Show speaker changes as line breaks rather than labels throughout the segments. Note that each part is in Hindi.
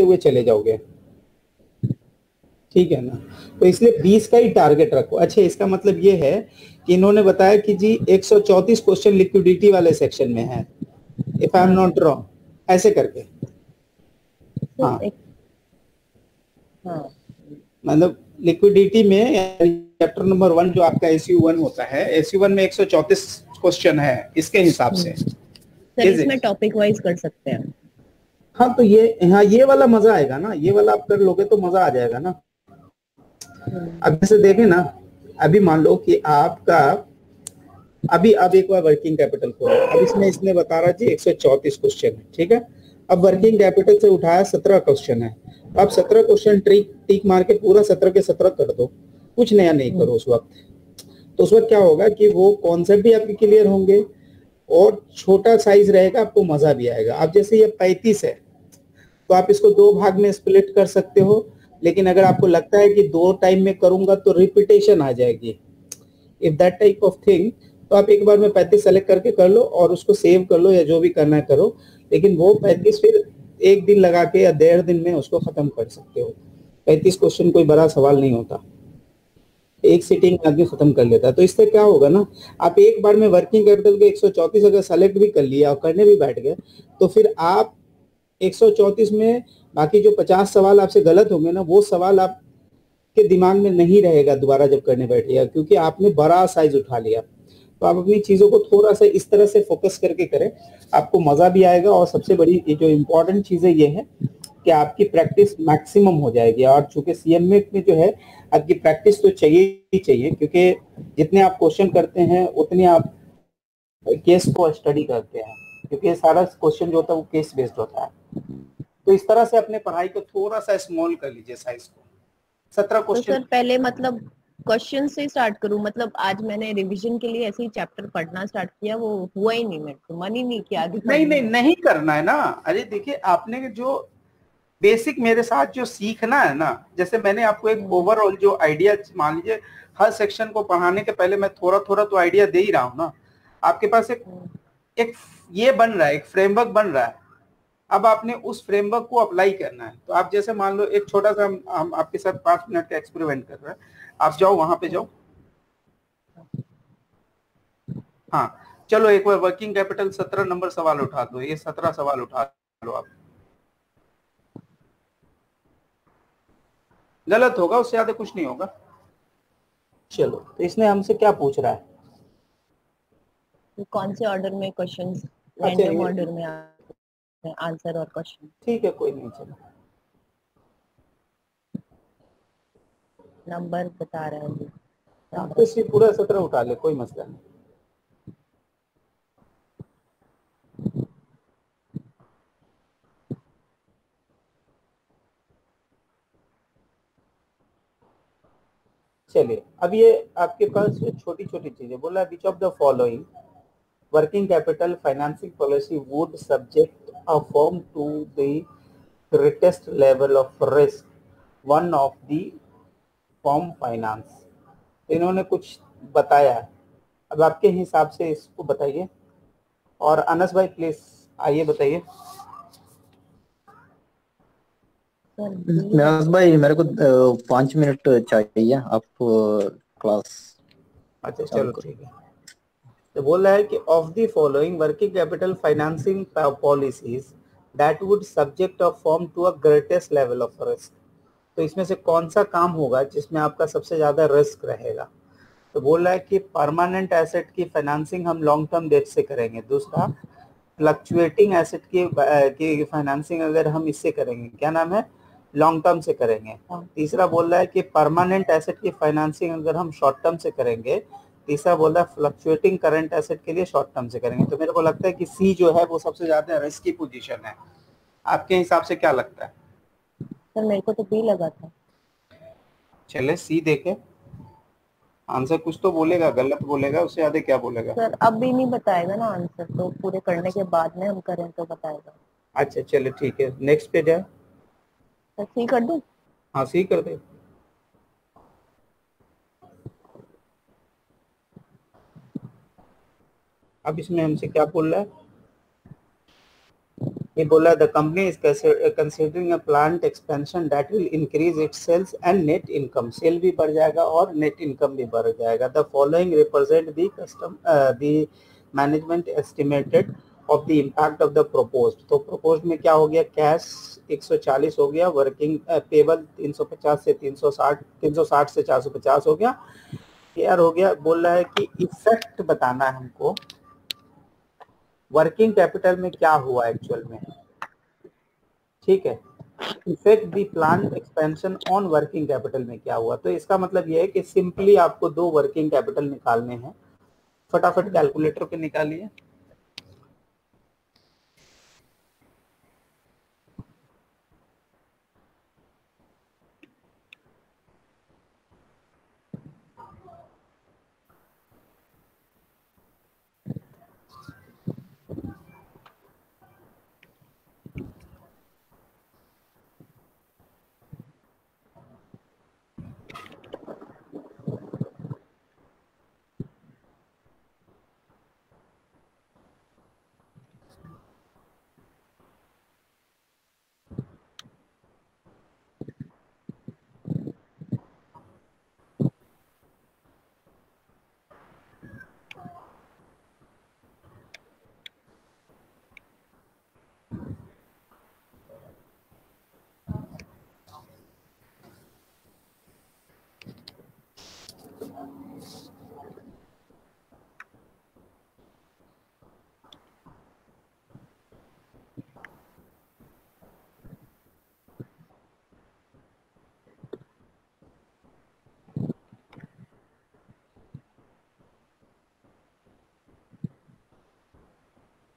करते हुए चले जाओगे, ठीक है ना। तो इसलिए 20 का ही टारगेट रखो। अच्छा, इसका मतलब ये है कि इन्होंने बताया कि जी 134 क्वेश्चन लिक्विडिटी वाले सेक्शन में है, if I am not wrong, ऐसे करके।
तो
हाँ,
हाँ,
मतलब लिक्विडिटी में चैप्टर नंबर 1 जो आपका एसयू 1 होता है, एसयू 1 में 134 क्वेश्चन है इसके हिसाब से।
सर इसमें टॉपिक वाइज कर सकते हैं।
हाँ, तो ये, हाँ, ये वाला मजा आएगा ना, ये वाला आप कर लोगे तो मजा आ जाएगा ना। अब जैसे देखें ना, अभी मान लो कि आपका अभी अब एक बार वर्किंग कैपिटल खोलो, अब इसमें इसने बता रहा जी 134 क्वेश्चन है, ठीक है। अब वर्किंग कैपिटल से उठाया 17 क्वेश्चन है, तो आप 17 क्वेश्चन टिक मार के पूरा 17 के 17 कर दो, कुछ नया नहीं करो उस वक्त। तो उस वक्त क्या होगा कि वो कॉन्सेप्ट भी आपके क्लियर होंगे और छोटा साइज रहेगा, आपको मजा भी आएगा। अब जैसे ये 35 है तो आप इसको 2 भाग में स्प्लिट कर सकते हो, लेकिन अगर आपको लगता है कि 2 टाइम में करूंगा तो रिपीटेशन आ जाएगी, if that type of thing, तो आप एक बार में 35 सेलेक्ट करके कर लो और उसको सेव कर लो या जो भी करना है करो, लेकिन वो 35 फिर एक दिन लगा के या 1.5 दिन में उसको खत्म कर सकते हो। 35 क्वेश्चन कोई बड़ा सवाल नहीं होता, एक सीटिंग आदमी खत्म कर लेता है। तो इससे क्या होगा ना, आप एक बार में वर्किंग कैपिटल के 134 अगर सेलेक्ट भी कर लिया और करने भी बैठ गए, तो फिर आप 134 में बाकी जो 50 सवाल आपसे गलत होंगे ना, वो सवाल आपके दिमाग में नहीं रहेगा दोबारा जब करने बैठिएगा, क्योंकि आपने बड़ा साइज उठा लिया। तो आप अपनी चीजों को थोड़ा सा इस तरह से फोकस करके करें, आपको मजा भी आएगा। और सबसे बड़ी जो इम्पोर्टेंट चीज है ये है कि आपकी प्रैक्टिस मैक्सिमम हो जाएगी। और चूंकि सीएमए में जो है आपकी प्रैक्टिस तो चाहिए ही चाहिए, क्योंकि जितने आप क्वेश्चन करते हैं उतने आप केस को स्टडी करते हैं, क्योंकि सारा क्वेश्चन जो होता है वो केस बेस्ड होता है। तो इस तरह से अपने पढ़ाई को थोड़ा सा स्मॉल कर लीजिए साइज को। 17
तो
क्वेश्चन।
सर पहले मतलब क्वेश्चन से स्टार्ट करूं? मतलब आज मैंने रिवीजन के लिए ऐसे ही चैप्टर पढ़ना स्टार्ट किया, वो हुआ ही नहीं, मेरे को मन ही नहीं किया आगे
नहीं
पढ़ने
नहीं,
का।
नहीं करना है ना। अरे देखिए, आपने जो बेसिक मेरे साथ जो सीखना है ना, जैसे मैंने आपको एक ओवरऑल जो आइडिया, मान लीजिए हर सेक्शन को पढ़ाने के पहले मैं थोड़ा थोड़ा तो आइडिया दे ही रहा हूँ ना। आपके पास एक एक ये बन रहा है, एक फ्रेमवर्क बन रहा है। अब आपने उस फ्रेमवर्क को अप्लाई करना है। तो आप जैसे मान लो एक छोटा सा हम आपके साथ 5 मिनट का एक्सपेरिमेंट कर रहे हैं। आप जाओ वहां पे जाओ। हाँ, चलो एक बार वर्किंग कैपिटल 17 नंबर सवाल उठा दो, ये 17 सवाल उठा लो आप। गलत होगा, उससे ज्यादा कुछ नहीं होगा। चलो, तो इसने हमसे क्या पूछ रहा है?
तो कौन से ऑर्डर में क्वेश्चंस?
अच्छा,
रैंडम ऑर्डर में आंसर और क्वेश्चन।
ठीक है, कोई नहीं, चलो।
नंबर बता रहे हैं।
हाँ, तो इसलिए पूरा 17 उठा ले, कोई मसला नहीं। चलिए, अब ये आपके पास छोटी छोटी चीजें बोला, which of the following working capital financing policy would subject a firm to the greatest level of risk, one of the form finance. इन्होंने कुछ बताया है, अब आपके हिसाब से इसको बताइए। और अनस भाई प्लीज आइए बताइए।
नियाज भाई मेरे को 5 मिनट चाहिए, आप क्लास
अच्छा,
चालू
चलो
करो।
ठीक है। तो बोल रहा है कि of the following working capital financing policies that would subject of form to a greatest level of risk. तो इसमें से कौन सा काम होगा जिसमें आपका सबसे ज्यादा रिस्क रहेगा? तो बोल रहा है कि परमानेंट एसेट की फाइनेंसिंग हम लॉन्ग टर्म डेट से करेंगे। दूसरा, फ्लक्चुएटिंग एसेट की फाइनेंसिंग अगर हम इससे करेंगे, क्या नाम है, लॉन्ग टर्म से करेंगे। तीसरा बोल रहा है कि परमानेंट एसेट की फाइनेंसिंग अगर हम शॉर्ट टर्म से करेंगे। तीसरा बोल रहा है फ्लक्चुएटिंग करंट एसेट के लिए शॉर्ट टर्म से करेंगे। तो मेरे को लगता है कि सी जो है वो सबसे ज्यादा रिस्की पोजीशन है। आपके हिसाब से क्या लगता है?
सर मेरे को तो बी लगा था।
चले सी देखे, आंसर कुछ तो बोलेगा, गलत बोलेगा, उससे ज्यादा क्या बोलेगा?
सर अब भी नहीं बताएगा ना आंसर, तो पूरे करने के बाद में हम करें तो बताएगा।
अच्छा, चलो ठीक है, नेक्स्ट पे जाए।
सर सी कर दूं?
हाँ, सी कर दे। अब इसमें हमसे क्या बोल रहा है? ये बोला the company is considering a plant expansion that will increase its sales and net income, sale भी बढ़ जाएगा और नेट इनकम भी बढ़ जाएगा। The following represent the management estimated of the impact of the proposed. तो प्रोपोज्ड में क्या हो गया, कैश 140 हो गया, वर्किंग पेबल 350 से 360, 360 से 450 हो गया, क्लियर हो गया। बोल रहा है कि इफेक्ट बताना है हमको वर्किंग कैपिटल में क्या हुआ एक्चुअल में, ठीक है। Effect the plant expansion on working capital में क्या हुआ। तो इसका मतलब ये है कि सिंपली आपको दो वर्किंग कैपिटल निकालने हैं, फटाफट कैलकुलेटर पे निकालिए।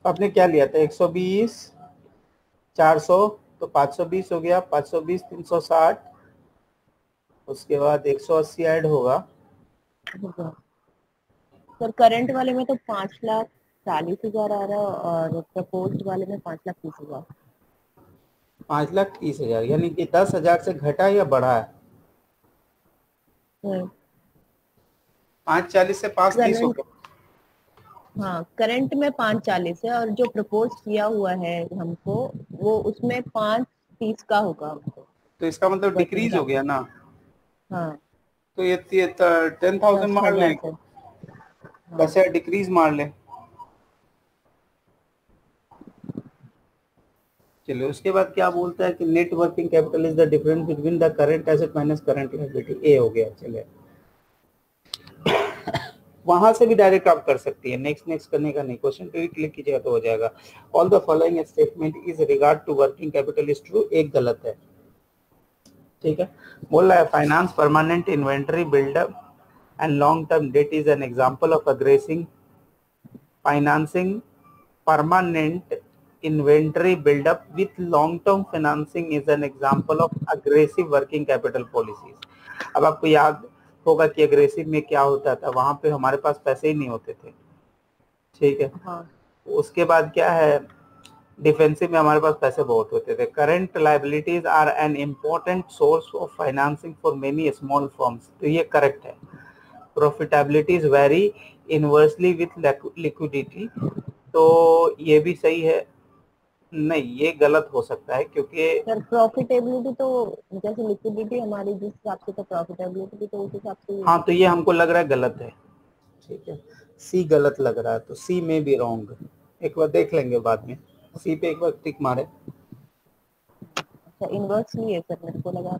आपने क्या लिया था, 120, 400, तो 520 हो गया, 520 360, उसके बाद 180 ऐड होगा।
सर करंट वाले में तो 5,40,000 आ रहा है और प्रपोज्ड वाले में 5,30,000।
5,30,000 यानी कि 10,000 से घटा या बढ़ा है। 540 से 530 हो
करंट,
गया।
हाँ करंट में 5,40 है और जो प्रपोज किया हुआ है हमको वो उसमें 5,30 का होगा हमको
तो इसका मतलब
वर्किंग
डिक्रीज हो गया
कैपिटल।
ना।
हाँ
तो ये 10,000 मार
10,000
लें,
से। हाँ
वैसे डिक्रीज मार लें। चलिए उसके बाद क्या बोलता है कि net working capital is the difference between the current asset minus current liability, A हो गया। चलिए वहां से भी डायरेक्ट आप कर सकती है, नेक्स्ट नेक्स्ट करने का नहीं, क्वेश्चन पे भी क्लिक कीजिएगा तो हो जाएगा। All the following statement is regard to working capital is true, एक गलत है, ठीक है। बोल रहा है finance permanent inventory buildup and long term debt is an example of aggressive financing permanent inventory buildup with long term financing is an example of aggressive working capital policies। अब आपको याद होगा कि अग्रेसिव में क्या होता था, वहां पे हमारे पास पैसे ही नहीं होते थे, ठीक है।
हाँ
उसके बाद क्या है, डिफेंसिव में हमारे पास पैसे बहुत होते थे। Current liabilities are an important source of financing for many small firms, तो ये करेक्ट है। Profitabilities very inversely with liquidity, तो ये भी सही है। नहीं ये गलत हो सकता है क्योंकि
सर प्रॉफिटेबिलिटी तो जैसे लिक्विडिटी हमारी जिस हिसाब से, तो प्रॉफिटेबिलिटी भी तो उस हिसाब से ही
हाँ,
होगी।
तो ये हमको लग रहा है गलत है, ठीक है। सी गलत लग रहा है, तो सी में भी रॉन्ग, एक बार देख लेंगे बाद में। सी पे एक बार टिक मारे।
अच्छा इनवर्सली है सर, मेरे को लगा।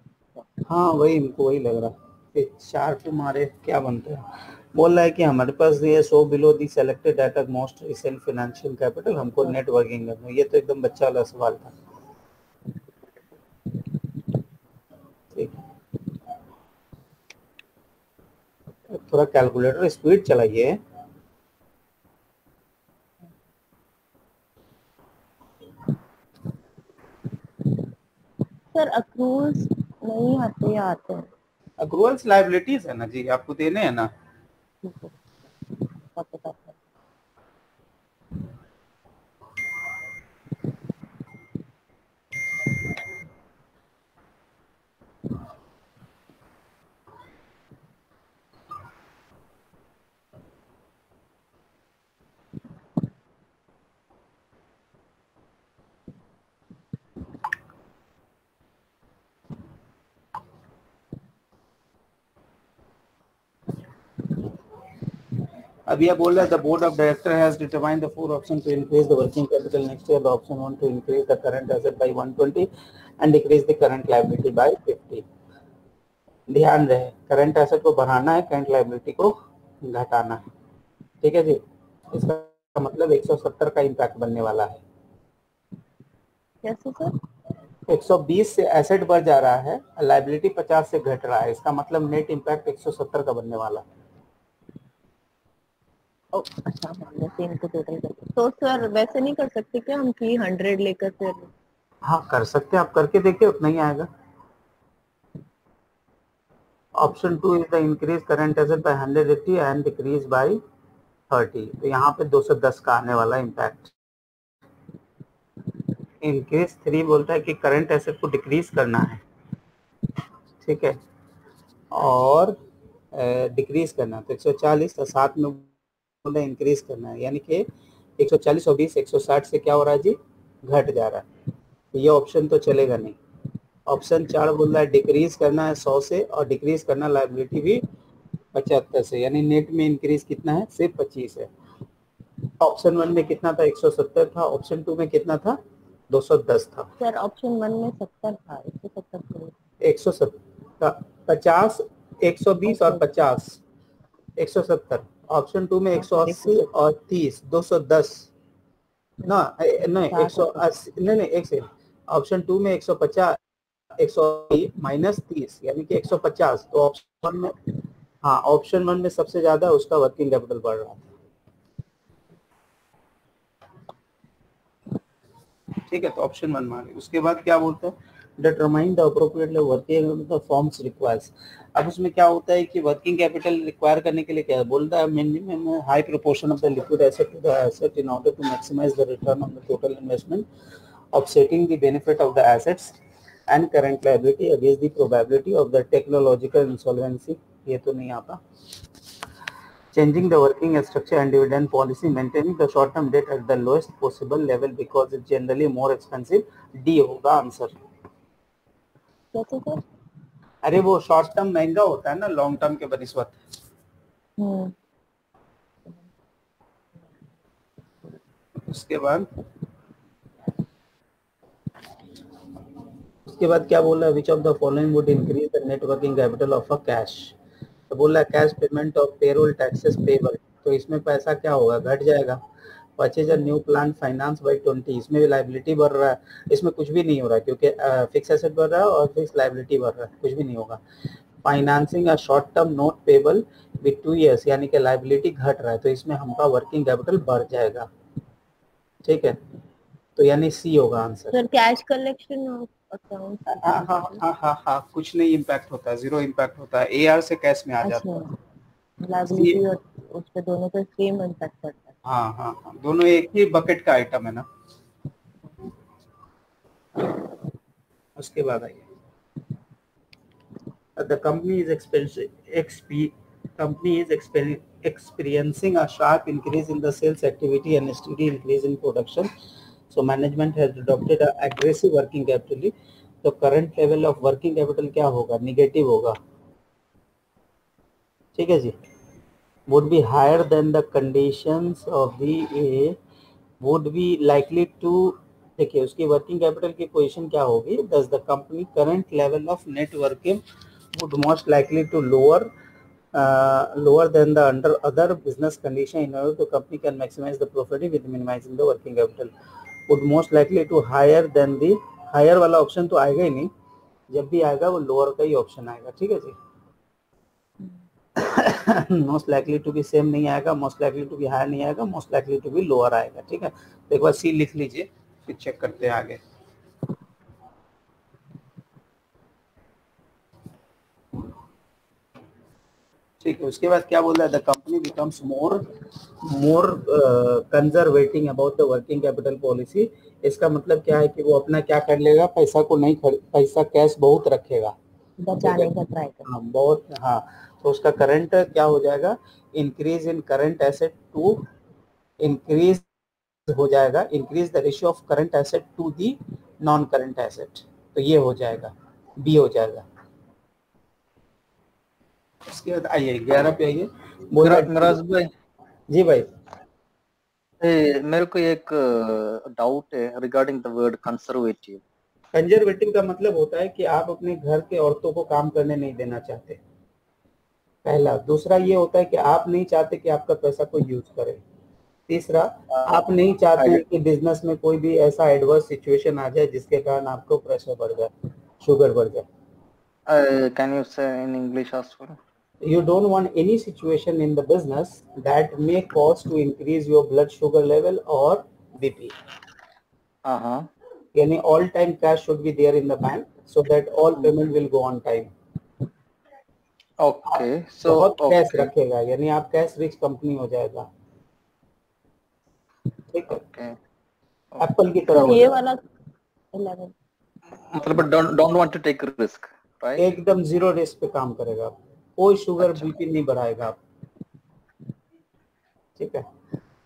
हाँ वही, हमको वही लग रहा है। शार्प मारे क्या बनता है। बोल रहा है कि हमारे पास ये so below the selected data most recent financial capital, हमको नेटवर्किंग करना, ये तो एकदम बच्चा वाला सवाल था, ठीक है। थोड़ा कैलकुलेटर स्पीड चलाइए।
सर अक्रूल्स नहीं आते या आते हैं?
अक्रूवल्स लायबिलिटीज है ना जी, आपको देने हैं ना।
ठीक है, आप बताते हैं।
अभी आप बोल रहे हैं the board of director has determined the 4 option to increase the working capital next year. The option 1 to increase the current asset by 120 and decrease the current liability by 50. ध्यान रहे, करंट एसेट को बढ़ाना है, करंट लायबिलिटी को घटाना है. ठीक है जी. इसका मतलब 170 का इम्पैक्ट बनने वाला है.
कैसे सर?
120 से एसेट बढ़ जा रहा है, लायबिलिटी 50 से घट रहा है. इसका मतलब नेट इम्पैक्ट 170 का बनने वाला है.
अच्छा, वैसे इनको टोटल करके तो सर वैसे नहीं कर सकते क्या हम कि 100 लेकर फिर?
हाँ कर सकते हैं, आप करके देखिए, उतना ही आएगा. Option 2 is the increase current asset by 180 and decrease by 30. तो यहाँ पे 210 का आने वाला इम्पैक्ट. इंक्रीज 3 बोलता है कि करंट एसेट को डिक्रीज करना है, ठीक है, और डिक्रीज करना. तो 140 और 7 में बोला इंक्रीज करना है, यानी कि 140 और 20 160 से क्या हो रहा है जी, घट जा रहा है. तो ये ऑप्शन तो चलेगा नहीं. ऑप्शन 4 बोल रहा है डिक्रीज करना है 100 से और डिक्रीज करना लायबिलिटी भी 75 से, यानी नेट में इंक्रीज कितना है, सिर्फ 25 है. ऑप्शन 1 में कितना था, 170 था. ऑप्शन 2 में कितना था, 210 था.
सर ऑप्शन 1 में 70 था, 170
170 50 120 और 50 170. ऑप्शन 2 में 180 और 30 210 ना, नहीं 180 नहीं एक से. ऑप्शन 2 में 150 180 माइनस 30 यानी कि 150. तो ऑप्शन में, हाँ ऑप्शन 1 में सबसे ज्यादा उसका वर्किंग कैपिटल बढ़ रहा था. ठीक है, तो ऑप्शन 1 मारे. उसके बाद क्या बोलते हैं, determine the appropriate working the forms requires. अब उसमें क्या होता है कि वर्किंग कैपिटल रिक्वायर करने के लिए क्या बोलता है, minimum high proportion of the liquid asset to the asset in order to maximise the return on the total investment, offsetting the benefit of the assets and current liability against the probability of the technological insolvency. ये तो नहीं आता. Changing the working structure and dividend policy, maintaining the short-term debt at the lowest possible level because it's generally more expensive. D होगा आंसर.
कैसे सर?
अरे वो शॉर्ट टर्म महंगा होता है ना लॉन्ग टर्म के बनिस्बत. उसके बाद क्या बोल रहा है, which of the following would increase the net working capital of a cash. तो बोल रहा है cash payment of payroll taxes payable. तो इसमें पैसा क्या होगा, घट जाएगा. Purchase a new plant finance by 20. इसमें भी लायबिलिटी बढ़ रहा है. इसमें कुछ भी नहीं हो रहा है क्योंकि फिक्स एसेट बढ़ रहा है और फिक्स लायबिलिटी बढ़ रहा है, कुछ भी नहीं होगा. Financing a short term note payable with 2 years यानी कि लायबिलिटी घट रहा है, तो इसमें हमका वर्किंग कैपिटल बढ़ जाएगा. ठीक है, तो यानी सी होगा answer.
Sir cash collection of account.
हाँ कुछ नहीं इम्पैक्ट होता है, जीरो इम्पैक्ट होता है. एआर से कैश में आ जाता है.
लायबिलिटी और उस पे दोनों का सेम इम्पैक्ट पड़ता है.
हाँ दोनों एक ही बकेट का आइटम है ना. उसके बाद आइए, the company is experiencing a sharp increase in the sales activity and a steady increase in production. So management has adopted a aggressive working capital. तो current level of working capital क्या होगा, negative होगा. ठीक है जी. would be higher than the conditions of the A would be likely to. देखिए उसकी वर्किंग कैपिटल की पोजीशन क्या होगी, does the company current level of net working would most likely to lower than the under other business condition in order to company can maximize the profit with minimizing the working capital. would most likely to higher than the higher वाला ऑप्शन तो आएगा ही नहीं. जब भी आएगा वो लोअर का ही ऑप्शन आएगा. ठीक है जी. Most likely to be same नहीं आएगा, most likely to be higher नहीं आएगा, most likely to be lower आएगा. ठीक है, तो एक बार सी लिख लीजिए, फिर चेक करते हैं आगे. ठीक है, उसके बाद क्या बोल रहा है, the company becomes more conservative about the working capital policy. इसका मतलब क्या है कि वो अपना क्या कर लेगा, पैसा को नहीं पैसा कैश बहुत रखेगा,
बचाने का ट्राई कर.
हाँ बहुत. हाँ तो उसका करंट क्या हो जाएगा, increase in current asset to increase हो जाएगा, increase the ratio of current asset to the non current asset. तो ये हो जाएगा, बी हो जाएगा. उसके बाद आइए 11 पे आइए.
मिराज भाई
जी भाई।
मेरे को एक डाउट है regarding the word conservative.
Conservative का मतलब होता है कि आप अपने घर के औरतों को काम करने नहीं देना चाहते, पहला। दूसरा ये होता है कि आप नहीं चाहते कि आपका पैसा कोई यूज करे। तीसरा, आप नहीं चाहते हैं कि बिजनेस में कोई भी ऐसा एडवर्स सिचुएशन आ जाए जिसके कारण आपको प्रेशर बढ़ जाए, शुगर बढ़ जाए।
कैन यू से in English as well?
You don't want any situation in the business that may cause to increase your blood sugar level or BP.
हाँ,
यानी all time cash should be there in the bank so that all payment will go on time.
Okay so
बहुत कैश
ओके
रखेगा, यानी आप कैश रिच कंपनी हो जाएगा, ठीक है,
ओके
एप्पल की तरह
सर
हो
ये
जाएगा।
वाला 11।
मतलब don't want to take risk, right?
एकदम जीरो रिस्क पे काम करेगा, कोई शुगर
अच्छा,
बीपी नहीं बढ़ाएगा आप, ठीक है।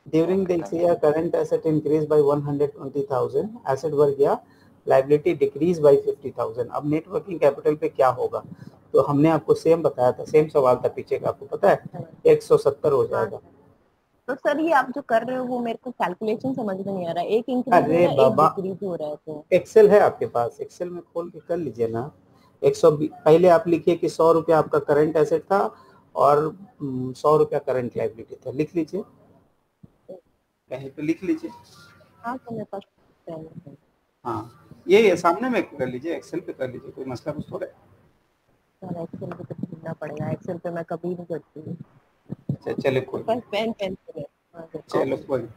During
okay,
this year current asset increase by 120,000, asset बढ़ गया, लायबिलिटी डिक्रीज बाय 50,000। अब नेट वर्किंग कैपिटल पे क्या होगा, तो हमने आपको सेम बताया था, सेम सवाल था पीछे का, आपको पता है 170 हो जाएगा।
तो सर ये आप जो कर रहे हो वो मेरे को कैलकुलेशन समझ में नहीं आ रहा है, एक इंक्रीज हो
अरे
रहा है एक
बाबा,
डिक्रीज हो रहा है। तो
एक्सेल है आपके पास, एक्सेल में खोल के कर लीजिए ना। 120 पहले आप लिखिए कि 100 रुपया आपका करंट एसेट था और 100 रुपया करंट लायबिलिटी था, लिख लीजिए, कहीं पे लिख लीजिए।
हाँ तो मेरे पास pen है।
हाँ, ये सामने में कर लीजिए, एक्सेल पे कर लीजिए, कोई मसला कुछ थोड़ा है।
सर एक्सेल पे तो ढूंढना पड़ेगा, एक्सेल पे मैं कभी नहीं करती हूँ।
अच्छा चले कोई
बस पेन पेंसिल है। हाँ,
चलो कोई,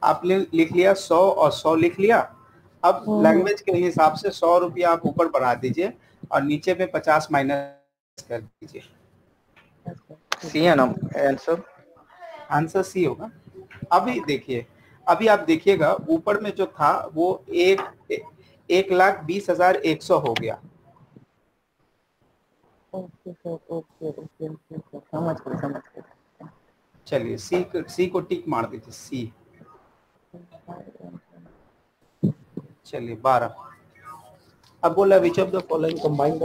आपने लिख लिया 100 और 100 लिख लिया। अब लैंग्वेज के हिसाब से 100 रुपया आप ऊपर बढ़ा दीजिए और नीचे में 50 माइनस कर दीजिए।
सी है ना आंसर?
आंसर सी होगा। अभी देखिए, अभी आप देखिएगा ऊपर में जो था वो 1,20,100 हो गया।
Okay sir, okay okay okay sir, समझ गए।
चलिए सी को टिक मार दीजिए, सी। चलिए 12। अब बोला which of the following combined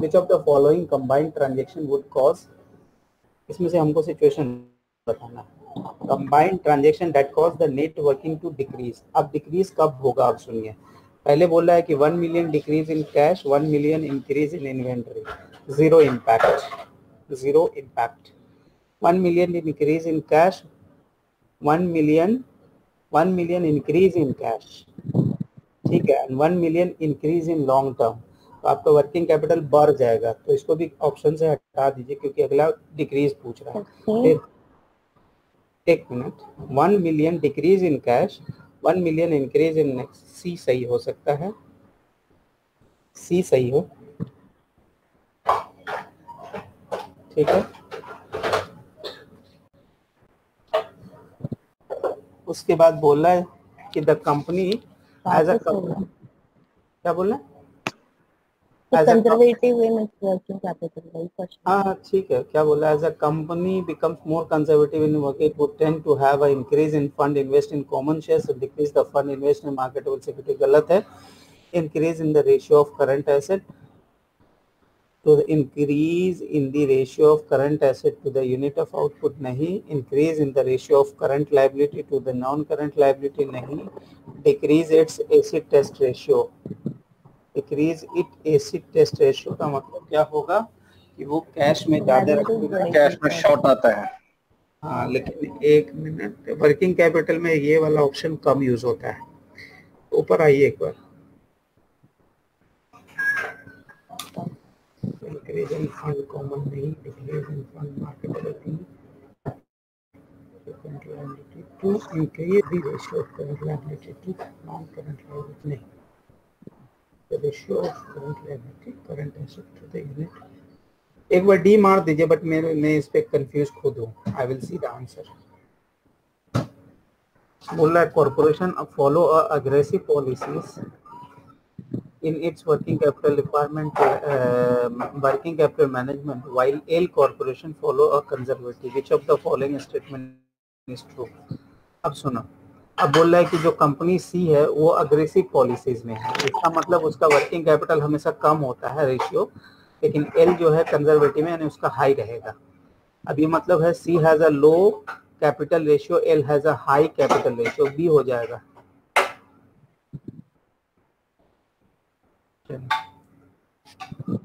which of the following combined transaction would cause, इसमें से हमको सिचुएशन बताना। Combined transaction that cause the net working to decrease. अब डिक्रीज कब होगा आप सुनिए, पहले बोल रहा है कि 1 million decrease in cash, 1 million increase in inventory, zero impact, zero impact. 1 million increase in cash, 1 million increase in cash, ठीक है, 1 million increase in long term, तो आपका वर्किंग कैपिटल बढ़ जाएगा, तो इसको भी ऑप्शन से हटा दीजिए क्योंकि अगला डिक्रीज पूछ रहा है। फिर एक minute, 1 million decrease in cash, 1 million increase in next, C सही हो सकता है, सी सही हो, ठीक है। उसके बाद बोल रहा है कि द कंपनी एज अ, क्या बोल रहा है,
कंजर्वेटिव वे में वर्किंग कैपिटल वही क्वेश्चन।
हाँ ठीक है, क्या बोला, as a company becomes more conservative in working would tend to have a increase in fund invest in common shares, decrease the fund invest in marketable security, गलत है। Increase in the ratio of current asset to the increase in the ratio of current asset to the unit of output, नहीं। increase in the ratio of current liability to the non current liability, नहीं। decrease its acid test ratio, decrease it acid test ratio का मतलब क्या होगा कि वो कैश में ज्यादा रखेगा,
कैश में शॉर्ट आता है।
हाँ, लेकिन एक मिनट, वर्किंग कैपिटल में ये वाला ऑप्शन कम यूज होता है। ऊपर आइए एक बार, increase in fund common नहीं, decrease in fund marketable नहीं, current liability to increase the ratio of current liability to non-current liability नहीं, the ratio of current liability current asset to the unit। एक बार डी मार दीजिए, बट मैं इस पे कंफ्यूज खुद हूँ। I will see the answer. बोल रहा है corporation follow aggressive policies in its working capital requirement, working capital management, while L corporation follow a conservative, which of the following statement is true। अब सुनो, अब बोल रहा है कि जो कंपनी सी है वो अग्रेसिव पॉलिसीज में है, इसका मतलब उसका वर्किंग कैपिटल हमेशा कम होता है रेशियो, लेकिन एल जो है कंजर्वेटिव में, यानी उसका हाई रहेगा। अब ये मतलब है C has a low capital ratio, L has a high capital ratio, B हो जाएगा।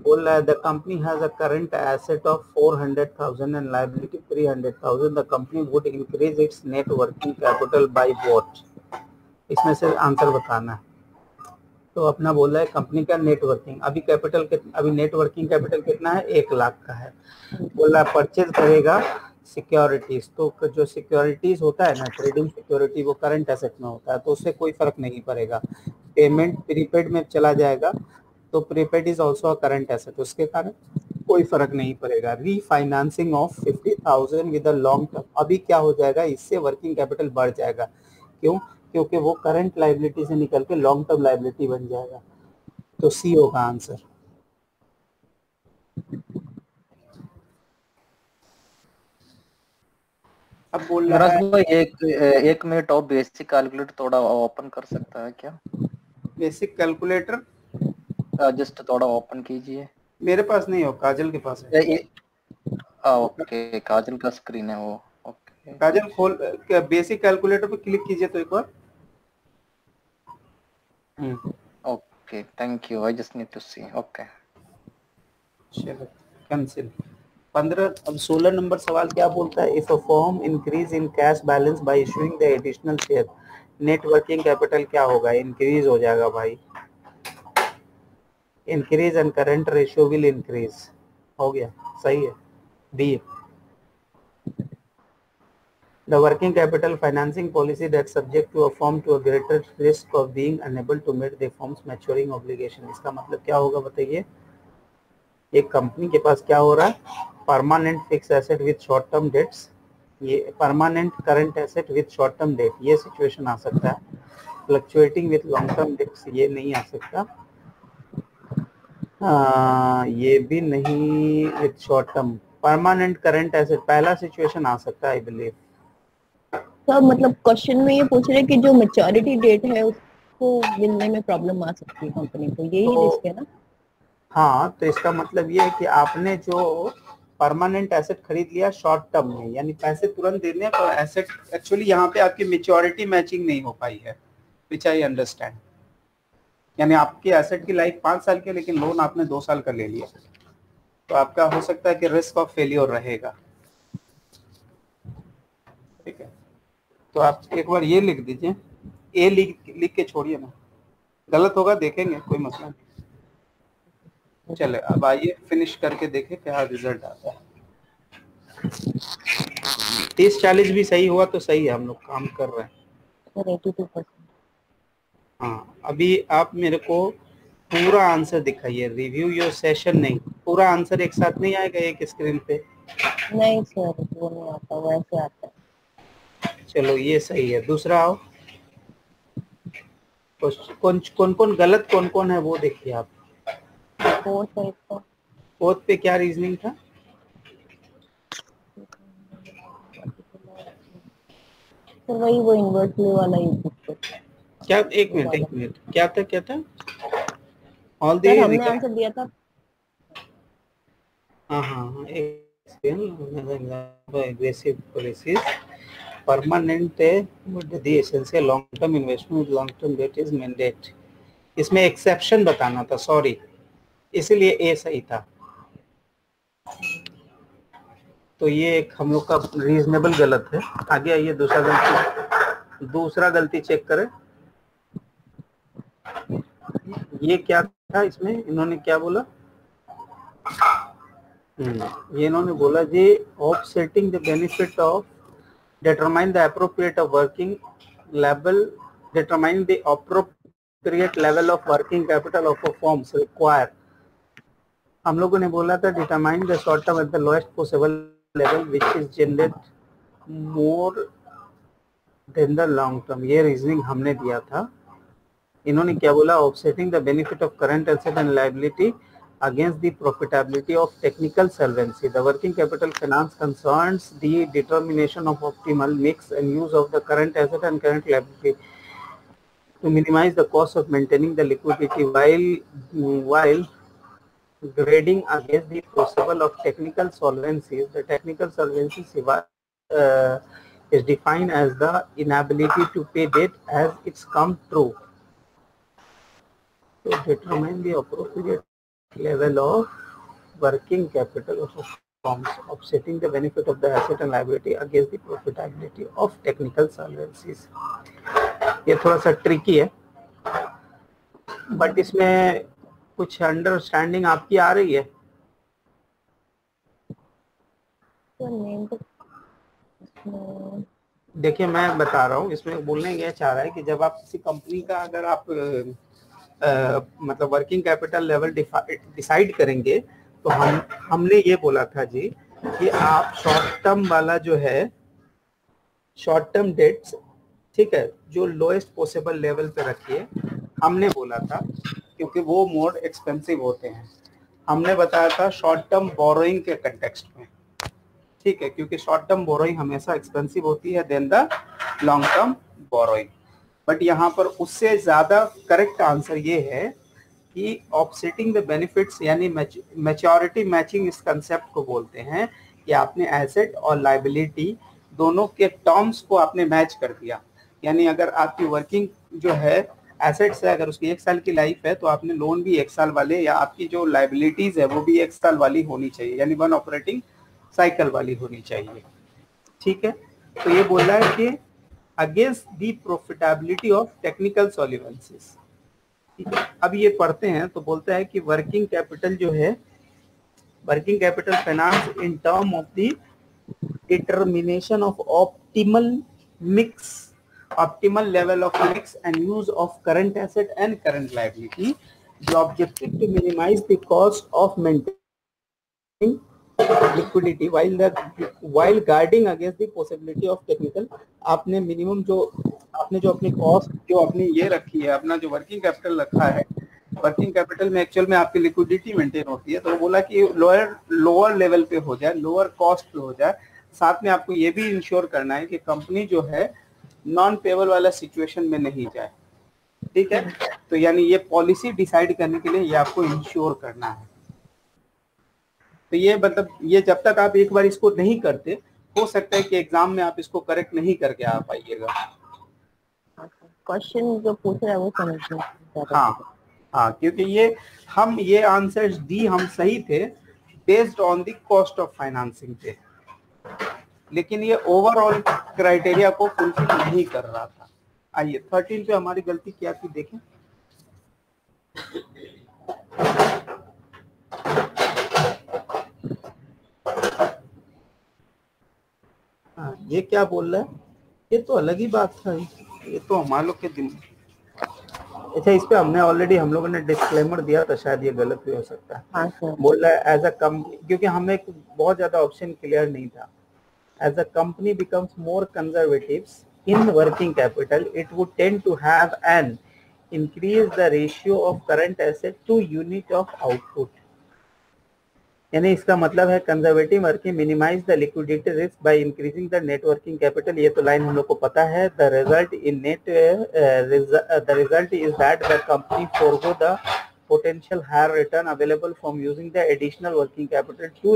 बोल रहा है the company has a current asset of 400,000 and liability 300,000, the company would increase its net working capital by what. इसमें से आंसर बताना है। तो अपना बोल रहा है कंपनी का नेटवर्किंग, अभी कैपिटल अभी नेटवर्किंग कैपिटल कितना है, 1 लाख का है। बोल रहा है परचेज करेगा सिक्योरिटीज, तो जो सिक्योरिटीज होता है ना, ट्रेडिंग सिक्योरिटी, वो करंट एसेट में होता है, तो उससे कोई फर्क नहीं पड़ेगा। पेमेंट प्रीपेड में चला जाएगा, तो prepaid is also current asset, उसके कारण कोई फर्क नहीं पड़ेगा। Refinancing of 50,000 with a long term, अभी क्या हो जाएगा, इससे वर्किंग कैपिटल बढ़ जाएगा। क्यों? क्योंकि वो करंट लायबिलिटी से निकल के लॉन्ग टर्म लायबिलिटी बन जाएगा। तो सी होगा आंसर। अब बोल रहा है
भाई एक मिनट और बेसिक कैलकुलेटर थोड़ा ओपन कर सकता है क्या?
बेसिक कैलकुलेटर
जस्ट थोड़ा ओपन कीजिए।
मेरे पास नहीं हो, काजल के पास है।
ओके, काजल का स्क्रीन है वो। ओके
काजल खोल, बेसिक कैलकुलेटर पे क्लिक कीजिए तो एक बार।
Okay, thank you, I just need to see. Okay
चलो कैंसिल। 15। अब 16 नंबर सवाल क्या बोलता है, if a firm increase in cash balance by issuing the additional share, net working capital क्या होगा, इंक्रीज हो जाएगा भाई। Increase and current ratio will increase, हो गया, सही है, B. The working capital financing policy that subject to a firm to a greater risk of being unable to meet the firm's maturing obligation। इसका मतलब क्या होगा बताइए। एक कंपनी के पास क्या हो रहा है, permanent fix asset with short term debts, ये permanent current asset with short term debt, ये सिचुएशन आ सकता है। Fluctuating with long term debts, ये नहीं आ सकता। ये भी नहीं with short term. Permanent current asset पहला सिचुएशन आ सकता है आई बिलीव।
तो मतलब क्वेश्चन में ये पूछ रहे हैं कि जो मैच्योरिटी डेट है उसको मिलने में प्रॉब्लम आ सकती है कंपनी को, यही रिस्क है ना?
हाँ, तो इसका मतलब ये है कि आपने जो परमानेंट एसेट खरीद लिया शॉर्ट टर्म में, यानी पैसे तुरंत देने हैं, पर एसेट एक्चुअली यहाँ पे आपकी मैच्योरिटी मैचिंग नहीं हो पाई है, विच आई अंडरस्टैंड। यानी आपकी एसेट की लाइफ 5 साल की, लेकिन लोन आपने 2 साल का ले लिया, तो आपका हो सकता है कि रिस्क ऑफ फेलियर रहेगा। ठीक है, तो आप एक बार ये लिख दीजिए, ए लिख के छोड़िए ना, गलत होगा देखेंगे, कोई मसला नहीं। चले अब आइए फिनिश करके देखें क्या रिजल्ट आता है। 30-40 भी सही हुआ तो सही है, हम लोग काम कर रहे हैं।
82%।
हाँ, अभी आप मेरे को पूरा आंसर दिखाइए, रिव्यू योर सेशन नहीं, पूरा आंसर एक साथ नहीं आएगा एक स्क्रीन पे।
नहीं सर, वो नहीं आता, वो ऐसे आता है।
चलो ये सही है, दूसरा आओ। तो कौन कौन गलत कौन कौन है वो देखिए आप। फोर्थ पे क्या रीजनिंग था,
तो वही वो इन्वर्सली वाला ही
क्या, एक मिनट क्या था ऑल दी,
हमने आंसर दिया था।
हाँ aggressive policies permanent the essential long term investment long term debt is mandate. इसमें एक्सेप्शन बताना था, सॉरी, इसीलिए ए सही था। तो ये एक हम लोग का रीजनेबल गलत है। आगे आइए, दूसरा गलती चेक करें। ये क्या था, इसमें इन्होंने क्या बोला, ये इन्होंने बोला जी offsetting the benefit of determine the appropriate of working level, determine the appropriate level of working capital of a firms require। हम लोगों ने बोला था determine the short term at the lowest possible level which is generate more than the long term। ये रीजनिंग हमने दिया था। इन्होंने क्या बोला, offsetting the benefit of current asset and liability against the profitability of technical solvency। The working capital finance concerns the determination of optimal mix and use of the current asset and current liability to minimize the cost of maintaining the liquidity while grading against the possible of technical solvencies. The technical solvency is defined as the inability to pay debt as it's come true. To determine the appropriate level of working capital of firms, offsetting the benefit of the asset and liability against the profitability of technical solvencies. ये थोड़ा सा ट्रिकी है, बट इसमें कुछ अंडरस्टैंडिंग आपकी आ रही है? देखिए मैं बता रहा हूँ, इसमें बोलने ये चाह रहा है कि जब आप किसी कंपनी का अगर आप मतलब वर्किंग कैपिटल लेवल डिसाइड करेंगे तो हमने ये बोला था जी कि आप शॉर्ट टर्म वाला जो है, शॉर्ट टर्म डेट्स, ठीक है, जो लोएस्ट पॉसिबल लेवल पे रखिए, हमने बोला था, क्योंकि वो मोर एक्सपेंसिव होते हैं। हमने बताया था शॉर्ट टर्म बोरोइंग के कंटेक्स्ट में, ठीक है, क्योंकि शॉर्ट टर्म बोरोइंग हमेशा एक्सपेंसिव होती है than the long term borrowing. But यहाँ पर उससे ज्यादा करेक्ट आंसर ये है कि ऑफसेटिंग द बेनिफिट्स, यानी मैच्योरिटी मैचिंग इस कंसेप्ट को बोलते हैं कि आपने एसेट और लायबिलिटी दोनों के टर्म्स को आपने मैच कर दिया। यानी अगर आपकी वर्किंग जो है एसेट्स है, अगर उसकी 1 साल की लाइफ है तो आपने लोन भी 1 साल वाले, या आपकी जो लायबिलिटीज है वो भी 1 साल वाली होनी चाहिए, यानी 1 ऑपरेटिंग साइकिल वाली होनी चाहिए, ठीक है। तो ये बोल रहा है कि against the profitability of technical solvencies, ठीक है। अब ये पढ़ते हैं तो बोलता है कि वर्किंग कैपिटल जो है, working capital finance in term of the determination of optimal level of mix and use of current asset and current liability. The objective to minimize the cost of maintaining liquidity while guarding against the possibility of technical. आपने मिनिमम जो अपनी कॉस्ट जो आपने ये रखी है, अपना जो वर्किंग कैपिटल रखा है, वर्किंग कैपिटल में एक्चुअल में आपकी लिक्विडिटी मेंटेन होती है, तो वो बोला कि लोअर लेवल पे हो जाए, लोअर कॉस्ट पे हो जाए। साथ में आपको ये भी इंश्योर करना है कि कंपनी जो है नॉन पेबल वाला सिचुएशन में नहीं जाए, ठीक है। तो यानी ये पॉलिसी डिसाइड करने के लिए ये आपको इंश्योर करना है। तो ये मतलब ये जब तक आप एक बार इसको नहीं करते, हो सकता है कि एग्जाम में आप इसको करेक्ट नहीं करके आ पाइएगा।
क्वेश्चन जो पूछ रहा है वो समझना।
हाँ, क्योंकि ये आंसर्स दी हम सही थे based on the cost of financing थे, लेकिन ये ओवरऑल क्राइटेरिया को फुलफिल नहीं कर रहा था। आइए 13 पे हमारी गलती क्या थी देखें। ये क्या बोल रहा है, ये तो अलग ही बात था, ये तो हमारे लोग के दिन। अच्छा, इस पे हमने ऑलरेडी हम लोगों ने डिस्क्लेमर दिया था, शायद ये गलत भी हो सकता है।
हाँ सर।
बोल रहा है एज अ कंपनी, क्योंकि हमें बहुत ज्यादा ऑप्शन क्लियर नहीं था। As a company becomes more conservative in working capital, it would tend to have an increase the ratio of current asset to unit of output. यानी इसका मतलब है conservative working minimise the liquidity risk by increasing the net working capital. ये तो लाइन हम लोग को पता है। The result is that the company forgo the potential higher return available from using the additional working capital to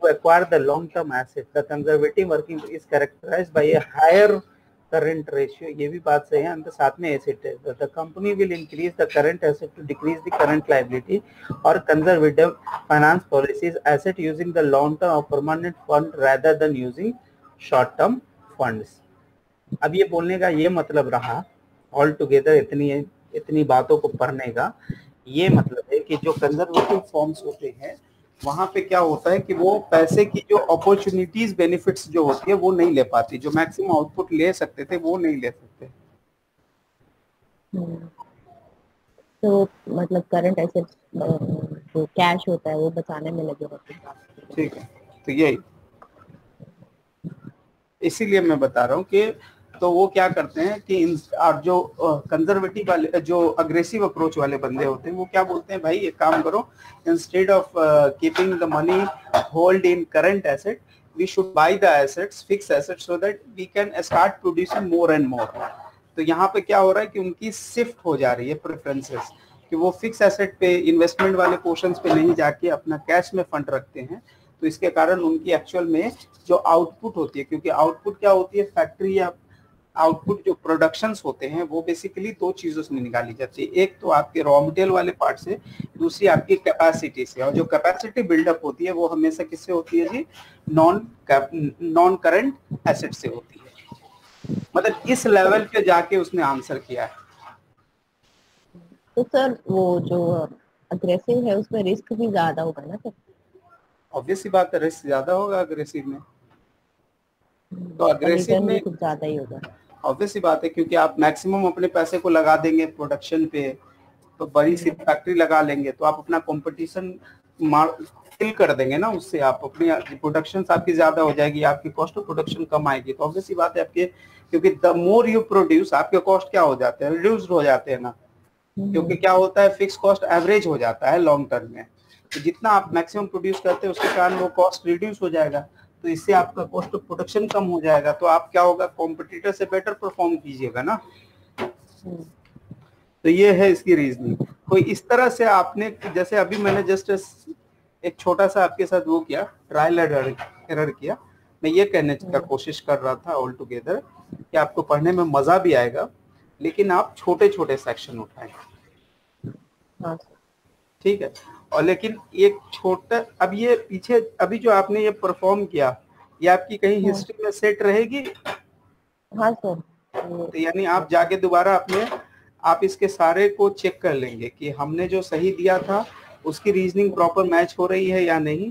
acquire the long-term asset. The conservative working is characterized by a higher current ratio. ये भी बात सही है, अंदर साथ में asset है. The company will increase the current asset to decrease the current liability, or conservative finance policies asset using the long-term or permanent fund rather than using short-term funds. अब ये बोलने का ये मतलब रहा ऑल टुगेदर इतनी बातों को पढ़ने का ये मतलब है कि जो कंजर्वेटिव फॉर्म्स होते हैं वहां पे क्या होता है कि वो पैसे की जो अपॉर्चुनिटीज बेनिफिट्स जो होती है वो नहीं ले पाती, जो मैक्सिमम आउटपुट ले सकते थे वो नहीं ले सकते।
तो मतलब करंट एसेट्स जो कैश होता है वो बचाने में लगे होते हैं।
ठीक है, तो यही इसीलिए मैं बता रहा हूँ कि तो वो क्या करते हैं कि जो कंजर्वेटिव वाले जो अग्रेसिव अप्रोच वाले बंदे होते हैं वो क्या बोलते हैं, भाई एक काम करो, instead of keeping the money hold in current asset we should buy the assets, fix assets, so that we can start producing more and more. तो यहाँ पे क्या हो रहा है कि उनकी शिफ्ट हो जा रही है प्रेफरेंसेस कि वो फिक्स एसेट पे, इन्वेस्टमेंट वाले पोर्शंस पे नहीं जाके अपना कैश में फंड रखते हैं, तो इसके कारण उनकी एक्चुअल में जो आउटपुट होती है, क्योंकि आउटपुट क्या होती है, फैक्ट्री या आउटपुट जो प्रोडक्शंस होते हैं वो बेसिकली दो चीजों से निकाली जाती है, एक तो आपके रॉ मटेरियल वाले पार्ट से, दूसरी आपकी कैपेसिटी से। और जो कैपेसिटी बिल्डअप होती है वो हमेशा किससे होती है जी, नॉन करंट एसेट से होती है। मतलब इस लेवल पे जाके उसने आंसर किया है।
तो सर वो जो अग्रेसिव है उसमें रिस्क भी ज्यादा होगा ना सर?
ऑब्वियस सी बात है, रिस्क ज्यादा होगा अग्रेसिव में, तो अग्रेसिव में
कुछ ज्यादा ही होगा।
ऑब्वियस सी बात है, क्योंकि आप मैक्सिमम अपने पैसे को लगा देंगे प्रोडक्शन पे, तो बड़ी सी फैक्ट्री लगा लेंगे तो आप अपना कंपटीशन किल कर देंगे ना, उससे आप अपनी प्रोडक्शन आपकी ज्यादा हो जाएगी, आपकी कॉस्ट ऑफ प्रोडक्शन कम आएगी। तो ऑब्वियस सी बात है आपके, क्योंकि द मोर यू प्रोड्यूस, आपके कॉस्ट क्या हो जाते हैं, रिड्यूस्ड हो जाते हैं ना, क्योंकि क्या होता है, फिक्स कॉस्ट एवरेज हो जाता है लॉन्ग टर्म में। तो जितना आप मैक्सिमम प्रोड्यूस करते हैं उसके कारण वो कॉस्ट रिड्यूस हो जाएगा, तो इससे आपका कॉस्ट ऑफ प्रोडक्शन कम हो जाएगा, तो आप क्या होगा, कॉम्पिटिटर से बेटर परफॉर्म कीजिएगा ना। तो ये है इसकी रीजनिंग। तो इस तरह से आपने, जैसे अभी मैंने जस्ट एक छोटा सा आपके साथ वो किया, ट्रायल एरर किया। मैं ये कहने का कोशिश कर रहा था ऑल टुगेदर कि आपको पढ़ने में मजा भी आएगा, लेकिन आप छोटे छोटे सेक्शन उठाएं, ठीक है। और लेकिन एक छोटा, अब ये पीछे अभी जो आपने ये परफॉर्म किया, ये आपकी कहीं हिस्ट्री में सेट रहेगी?
हाँ सर।
तो यानी आप जाके दोबारा अपने आप इसके सारे को चेक कर लेंगे कि हमने जो सही दिया था उसकी रीजनिंग प्रॉपर मैच हो रही है या नहीं,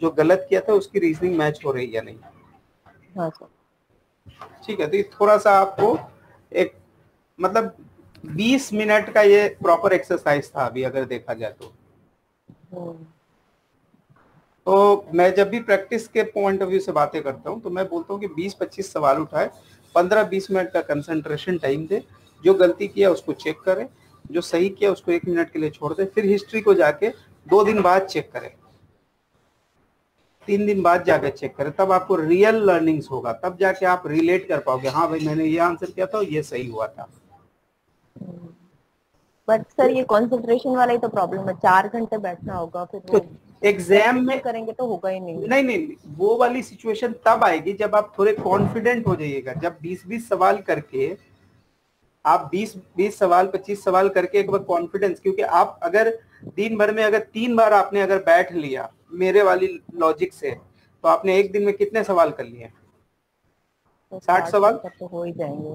जो गलत किया था उसकी रीजनिंग मैच हो रही है या नहीं।
हाँ सर।
ठीक है, तो ये थोड़ा सा आपको एक मतलब 20 मिनट का ये प्रॉपर एक्सरसाइज था अभी अगर देखा जाए तो मैं जब भी प्रैक्टिस के पॉइंट ऑफ व्यू से बातें करता हूँ तो मैं बोलता हूँ कि 20-25 सवाल उठाए, 15-20 मिनट का कंसंट्रेशन टाइम दे, जो गलती किया उसको चेक करें, जो सही किया उसको 1 मिनट के लिए छोड़ दे, फिर हिस्ट्री को जाके 2 दिन बाद चेक करें, 3 दिन बाद जाके चेक करें, तब आपको रियल लर्निंग्स होगा, तब जाके आप रिलेट कर पाओगे, हाँ भाई मैंने ये आंसर किया था ये सही हुआ था।
बट सर ये कंसंट्रेशन वाला ही तो प्रॉब्लम है, 4 घंटे बैठना होगा, फिर
तो एग्जाम में
करेंगे तो होगा ही नहीं।
नहीं, वो वाली सिचुएशन तब आएगी जब आप थोड़े कॉन्फिडेंट हो जाइएगा, जब 20-20 सवाल करके आप 20 सवाल 25 सवाल करके एक बार कॉन्फिडेंस, क्योंकि आप अगर दिन भर में अगर 3 बार आपने अगर बैठ लिया मेरे वाली लॉजिक से, तो आपने एक दिन में कितने सवाल कर लिए? 60 सवाल
तो हो ही जाएंगे।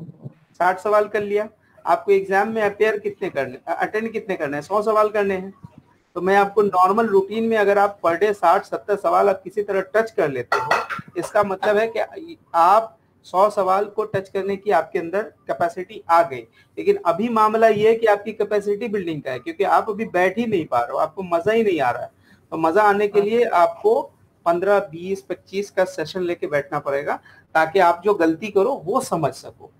60 सवाल कर लिया। आपको एग्जाम में अटेंड कितने करने हैं? 100 सवाल करने हैं। तो मैं आपको नॉर्मल रूटीन में अगर आप पर डे 60-70 सवाल आप किसी तरह टच कर लेते हो, इसका मतलब है कि आप 100 सवाल को टच करने की आपके अंदर कैपेसिटी आ गई। लेकिन अभी मामला ये है कि आपकी कैपेसिटी बिल्डिंग का है, क्योंकि आप अभी बैठ ही नहीं पा रहे हो, आपको मजा ही नहीं आ रहा है। तो मजा आने के लिए आपको 15, 20, 25 का सेशन लेके बैठना पड़ेगा, ताकि आप जो गलती करो वो समझ सको।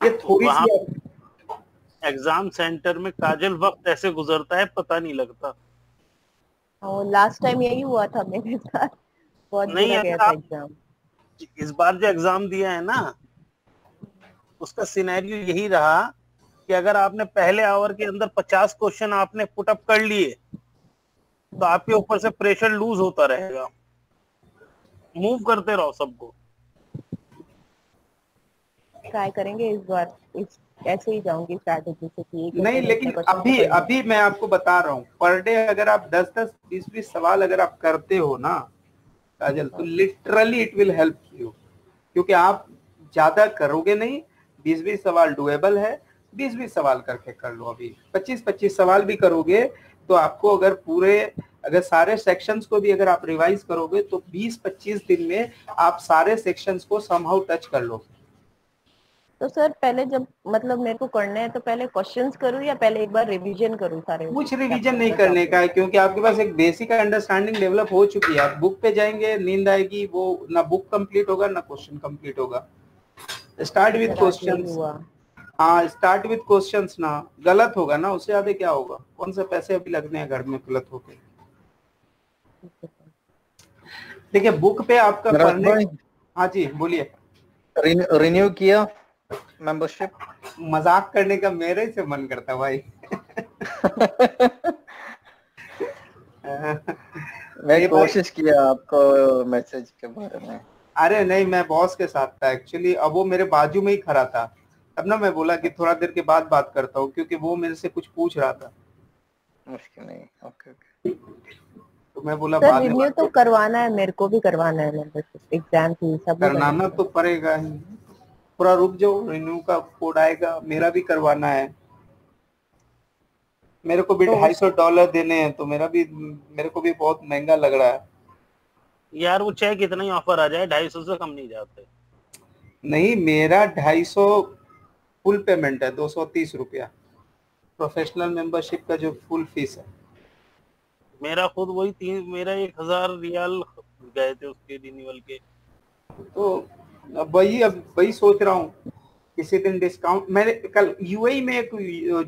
ये थोड़ी सी
एग्जाम सेंटर में काजल वक्त ऐसे गुजरता है पता नहीं लगता।
लास्ट टाइम यही हुआ था मेरे साथ, बहुत बुरा गया था एग्जाम।
इस बार जो एग्जाम दिया है ना, उसका सिनेरियो यही रहा कि अगर आपने पहले आवर के अंदर 50 क्वेश्चन आपने पुट अप कर लिए तो आपके ऊपर से प्रेशर लूज होता रहेगा, मूव करते रहो सबको।
ट्राई करेंगे इस बार, ऐसे ही जाऊंगी स्ट्रैटेजी से कि
नहीं, लेकिन अभी मैं आपको बता रहा हूँ, पर डे अगर आप 10-10, 20-20 सवाल अगर आप करते हो ना काजल, तो literally it will help you, क्योंकि आप ज्यादा करोगे नहीं, 20-20 सवाल डुएबल है, 20-20 सवाल करके कर लो। अभी 25-25 सवाल भी करोगे तो आपको अगर सारे सेक्शंस को भी अगर आप रिवाइज करोगे तो 20-25 दिन में आप सारे सेक्शंस को समहाउ टच कर लोगे।
तो सर पहले जब मतलब मेरे को करना है तो पहले क्वेश्चंस करूं या पहले एक बार रिवीजन करूं सारे?
कुछ रिवीजन नहीं करने का है, क्योंकि आपके पास एक बेसिक अंडरस्टैंडिंग डेवलप हो चुकी है। आप बुक पे जाएंगे, नींद आएगी, वो ना बुक कंप्लीट होगा ना क्वेश्चन कंप्लीट होगा। Start with questions. हाँ, स्टार्ट विद क्वेश्चंस ना, गलत होगा ना, उससे ज्यादा क्या होगा? कौन से पैसे अभी लगने हैं घर में गलत होके? देखिए बुक पे आपका पढ़ने। हाँ जी बोलिए।
रिन्यू किया मेंबरशिप।
मजाक करने का मेरे से मन करता भाई।
मैं कोशिश किया आपको मैसेज के बारे में।
अरे नहीं, मैं बॉस के साथ था एक्चुअली। अब वो मेरे बाजू में ही खड़ा था, तब ना मैं बोला कि थोड़ा देर के बाद बात करता हूँ, क्योंकि वो मेरे से कुछ पूछ रहा था।
मुश्किल नहीं, ओके ओके।
तो मैं बोला
सर
बाद में
रिन्यू तो करवाना है, मेरे को भी करवाना है मेंबरशिप, एग्जाम फीस सब
करना तो पड़ेगा ही। थोड़ा रुक जाओ, रिन्यू का कोड आएगा, मेरा भी करवाना है। मेरे को भी
तो
$250 देने हैं, तो मेरे को भी बहुत महंगा लग रहा है।
यार वो चाहे कितना ही ऑफर आ जाए 250 से कम नहीं जाते।
नहीं, मेरा 250 फुल पेमेंट है, 230 रुपया प्रोफेशनल मेंबरशिप का जो फुल फीस है।
मेरा खुद वही मेरा 1000 रियाल गए थे उसके रिन्यूअल के।
तो अब वही सोच रहा हूँ किसी दिन डिस्काउंट। मैंने कल यूएई में एक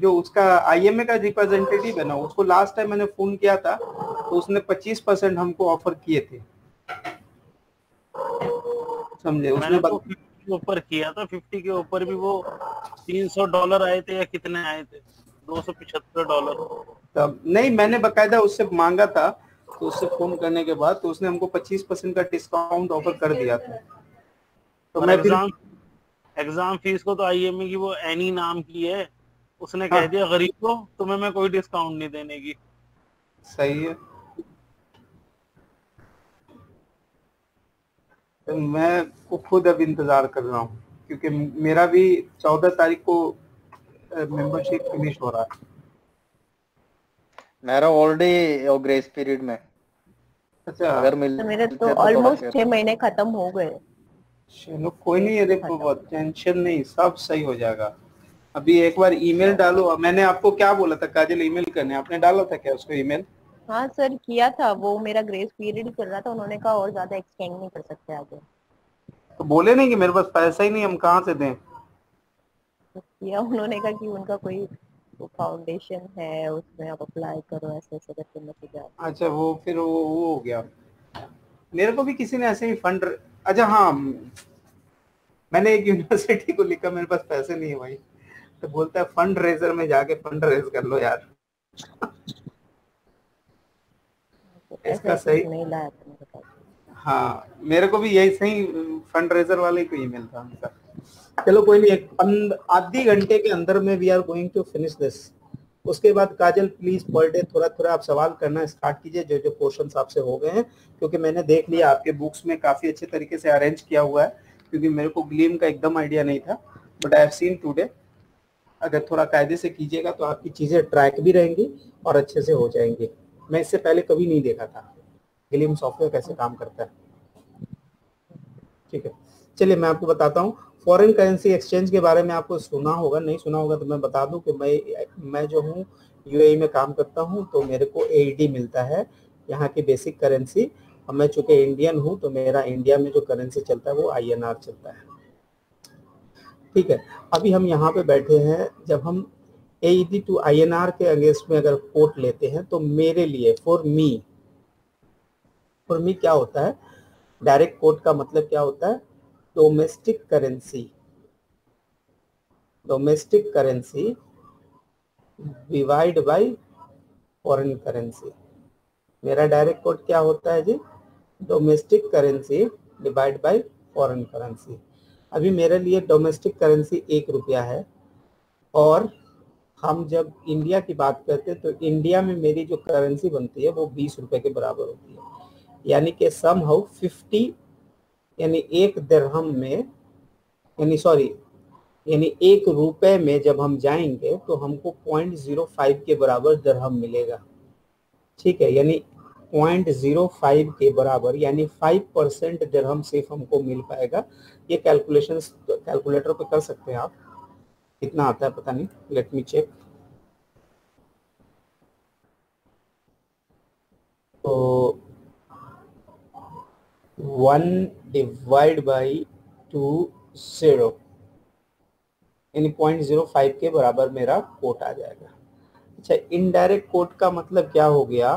जो उसका आईएमए का रिप्रेजेंटेटिव है ना, उसको लास्ट टाइम मैंने फोन किया था, तो उसने 25% हमको ऑफर किए थे, समझे। उसने
मैंने तो 50 के ऊपर किया था, 50 के ऊपर भी वो $300 आए थे या कितने आए थे, $275।
तब नहीं, मैंने बकायदा उससे मांगा था, तो उससे फोन करने के बाद तो उसने हमको 25% का डिस्काउंट ऑफर कर दिया था। तो
और
मैं फिर
एग्जाम फीस को तो आईएमए की वो एनी नाम की है, उसने
हाँ,
कह दिया गरीब को तुम्हें मैं कोई डिस्काउंट नहीं देने की।
सही है। तो मैं को खुद अब इंतजार कर रहा हूँ, क्योंकि मेरा भी 14 तारीख को मेंबरशिप फिनिश हो रहा है।
मेरा ऑलरेडी ग्रेस पीरियड में।
अच्छा,
अगर
मेरे तो
थोड़ा
ऑलमोस्ट
फिर
6 महीने खत्म हो गए।
चलो कोई नहीं है, देखो बहुत टेंशन नहीं, सब सही हो जाएगा। अभी एक बार ईमेल डालो। मैंने आपको क्या बोला था काजल, ईमेल करने, आपने डाला था क्या उसको ईमेल?
हाँ सर किया था, वो मेरा ग्रेस पीरियड चल रहा था, उन्होंने कहा और ज्यादा एक्सटेंड नहीं कर सकते आगे।
तो बोले नहीं कि मेरे पास पैसा ही नहीं, हम कहाँ से दें?
तो किया, उन्होंने कहा कि उनका कोई वो फाउंडेशन है, उसमें आप अप्लाई करो, ऐसे ऐसे करके मैसेज आया।
अच्छा, वो फिर वो हो गया। मेरे को भी किसी ने ऐसे ही फंड, अच्छा हाँ, मैंने एक यूनिवर्सिटी को लिखा मेरे पास पैसे नहीं है भाई, तो बोलता है फंड रेजर में जाके फंड रेज कर लो यार।
तो
इसका
ऐसा
सही,
कुछ नहीं लाया था मेरे पास।
हाँ मेरे को भी यही सही फंड रेजर वाले को ईमेल था उनका। चलो कोई नहीं, एक आधी घंटे के अंदर में we are going to finish this. उसके बाद काजल प्लीज पर डे थोड़ा थोड़ा आप सवाल करना स्टार्ट कीजिए, जो जो क्वेश्चंस आपसे हो गए हैं, क्योंकि मैंने देख लिया आपके बुक्स में काफी अच्छे तरीके से अरेंज किया हुआ है, क्योंकि मेरे को ग्लीम का एकदम आइडिया नहीं था, but I have seen today. अगर थोड़ा कायदे से कीजिएगा तो आपकी चीजें ट्रैक भी रहेंगी और अच्छे से हो जाएंगी। मैं इससे पहले कभी नहीं देखा था ग्लीम सॉफ्टवेयर कैसे काम करता है। ठीक है, चलिए मैं आपको बताता हूँ। फॉरेन करेंसी एक्सचेंज के बारे में आपको सुना होगा, नहीं सुना होगा तो मैं बता दूं कि मैं जो हूँ यूएई में काम करता हूँ, तो मेरे को एईडी मिलता है, यहाँ की बेसिक करेंसी। और मैं चूंकि इंडियन हूँ, तो मेरा इंडिया में जो करेंसी चलता है वो आईएनआर चलता है। ठीक है, अभी हम यहाँ पे बैठे हैं, जब हम एईडी टू आईएनआर के अगेंस्ट में अगर कोट लेते हैं, तो मेरे लिए फॉर मी क्या होता है, डायरेक्ट कोट का मतलब क्या होता है, domestic currency divide by foreign currency. मेरा डायरेक्ट कोट क्या होता है जी, domestic currency divide by foreign currency. अभी मेरे लिए डोमेस्टिक करेंसी 1 रुपया है, और हम जब इंडिया की बात करते हैं तो इंडिया में मेरी जो करेंसी बनती है वो 20 रुपए के बराबर होती है। यानी कि समहाउ 50, यानी 1 दिरहम में, यानी 1 रुपए में जब हम जाएंगे तो हमको 0.05 के बराबर दिरहम मिलेगा। ठीक है, यानी 0.05 के बराबर, यानी 5% दिरहम सिर्फ हमको मिल पाएगा। ये कैलकुलेशन कैलकुलेटर पे कर सकते हैं आप, कितना आता है पता नहीं, लेट मी चेक। तो 1 डिवाइड बाई 20, यानी 0.05 के बराबर मेरा कोट आ जाएगा। अच्छा, इनडायरेक्ट कोट का मतलब क्या हो गया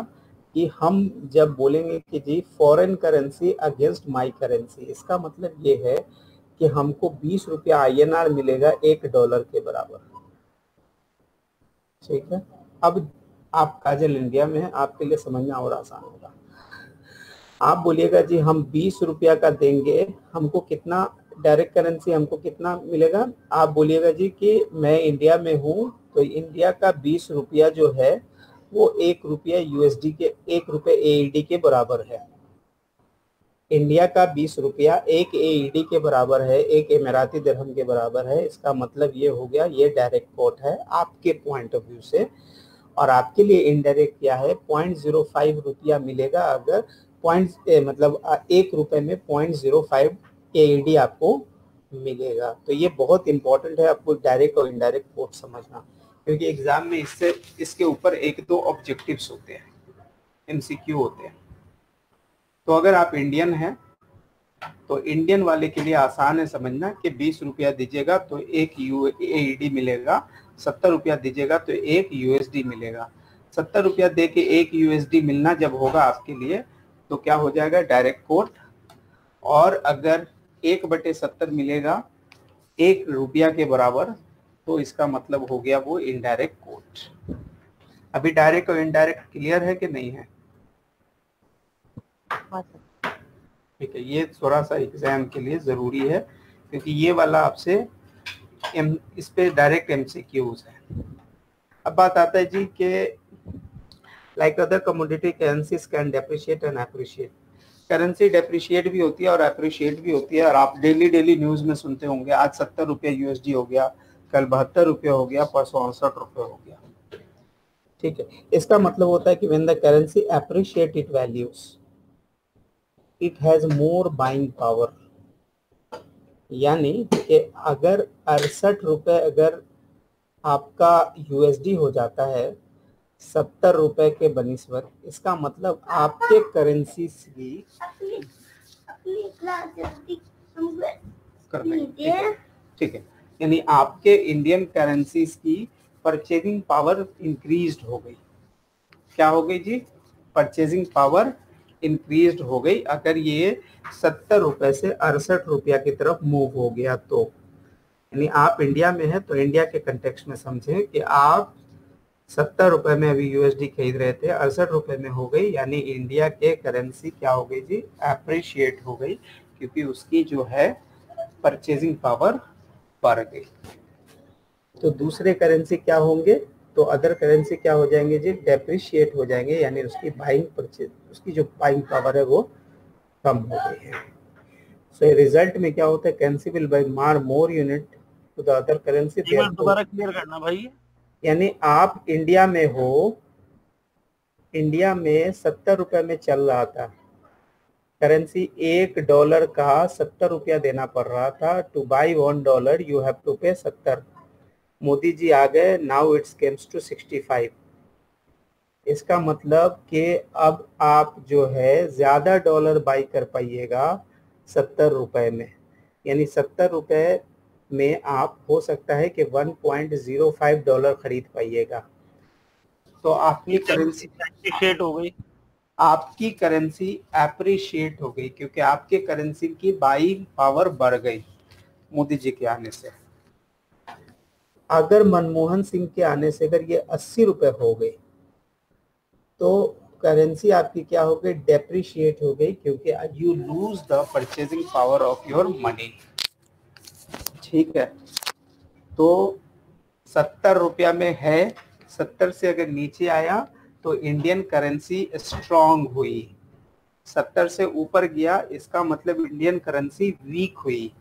कि हम जब बोलेंगे कि जी foreign currency against my currency, इसका मतलब ये है कि हमको 20 रुपया INR मिलेगा $1 के बराबर। ठीक है, अब आप काजल इंडिया में है, आपके लिए समझना और आसान होगा। आप बोलिएगा जी हम 20 रुपया का देंगे, हमको कितना डायरेक्ट करेंसी हमको कितना मिलेगा। आप बोलिएगा जी कि मैं इंडिया में हूँ, तो इंडिया का 20 रुपया जो है वो 1 रुपया USD के 1 रुपये AED के बराबर है। इंडिया का 20 रुपया 1 AED के बराबर है, 1 इमाराती दिरहम के बराबर है। इसका मतलब ये हो गया, ये डायरेक्ट कोट है आपके पॉइंट ऑफ व्यू से, और आपके लिए इनडायरेक्ट क्या है, 0.05 रुपया मिलेगा अगर मतलब 1 रुपए में 0.05 AED आपको मिलेगा। तो ये बहुत इंपॉर्टेंट है आपको डायरेक्ट और इनडायरेक्ट कोट समझना, क्योंकि एग्जाम में इसके ऊपर 1-2 ऑब्जेक्टिव्स होते हैं, MCQ होते हैं। तो अगर आप इंडियन हैं तो इंडियन वाले के लिए आसान है समझना कि 20 रुपया दीजिएगा तो 1 AED मिलेगा, 70 रुपया दीजिएगा तो 1 USD मिलेगा। 70 रुपया दे के 1 USD मिलना जब होगा आपके लिए तो क्या हो जाएगा, डायरेक्ट कोट। और अगर 1/70 मिलेगा 1 रुपया के बराबर, तो इसका मतलब हो गया वो इनडायरेक्ट कोट। अभी डायरेक्ट और इनडायरेक्ट क्लियर है कि नहीं है? ठीक है, ये थोड़ा सा एग्जाम के लिए जरूरी है, क्योंकि ये वाला आपसे इस पे डायरेक्ट MCQs है। अब बात आता है जी कि like other commodity currencies can depreciate and appreciate. Currency depreciate भी होती है और अप्रिशिएट भी होती है, और आप डेली न्यूज में सुनते होंगे आज 70 रुपये USD हो गया, कल 72 रुपये हो गया, परसों 68 रुपये हो गया। ठीक है, इसका मतलब होता है कि when the currency appreciate it values it has more buying power. यानी कि अगर 68 रुपये अगर आपका USD हो जाता है 70 रुपए के बनिस्बत, इसका मतलब आपके करेंसी की ठीक है, यानी आपके इंडियन करेंसीज की परचेजिंग पावर इंक्रीज्ड हो गई। क्या हो गई जी? परचेजिंग पावर इंक्रीज्ड हो गई अगर ये 70 रुपए से 68 रुपया की तरफ मूव हो गया तो। यानी आप इंडिया में हैं तो इंडिया के कंटेक्स्ट में समझें कि आप 70 रुपए में अभी USD खरीद रहे थे, 68 रुपए में हो गई, यानी इंडिया के करेंसी क्या हो गई जी? अप्रिशिएट हो गई, क्योंकि उसकी जो है परचेजिंग पावर बढ़ गई। तो दूसरे करेंसी क्या होंगे? तो अदर करेंसी क्या हो जाएंगे जी? डेप्रिशिएट हो जाएंगे, यानी उसकी जो बाइंग पावर है वो कम हो गई है। सो रिजल्ट में क्या होता है? Currency will buy more unit to the other currency.
दोबारा क्लियर करना भाई।
यानी आप इंडिया में हो, इंडिया में 70 रुपए में चल रहा था करेंसी, $1 का 70 रुपया देना पड़ रहा था। To buy $1 you have to pay 70। Modi ji आ गए, नाउ इट्स केम्स टू 65। इसका मतलब कि अब आप जो है ज्यादा डॉलर बाई कर पाइएगा 70 रुपए में, यानी 70 रुपए में आप हो सकता है कि $1.05 खरीद पाइएगा। तो आपकी करेंसी
अप्रिशिएट हो गई,
आपकी करेंसी अप्रिशिएट हो गई, क्योंकि आपके करेंसी की बाइंग पावर बढ़ गई मोदी जी के आने से। अगर मनमोहन सिंह के आने से अगर ये 80 रुपए हो गए तो करेंसी आपकी क्या हो गई? डेप्रिशिएट हो गई, क्योंकि you lose the purchasing power of your money. ठीक है, तो 70 रुपया में है, 70 से अगर नीचे आया तो इंडियन करेंसी स्ट्रांग हुई, 70 से ऊपर गया इसका मतलब इंडियन करेंसी वीक हुई।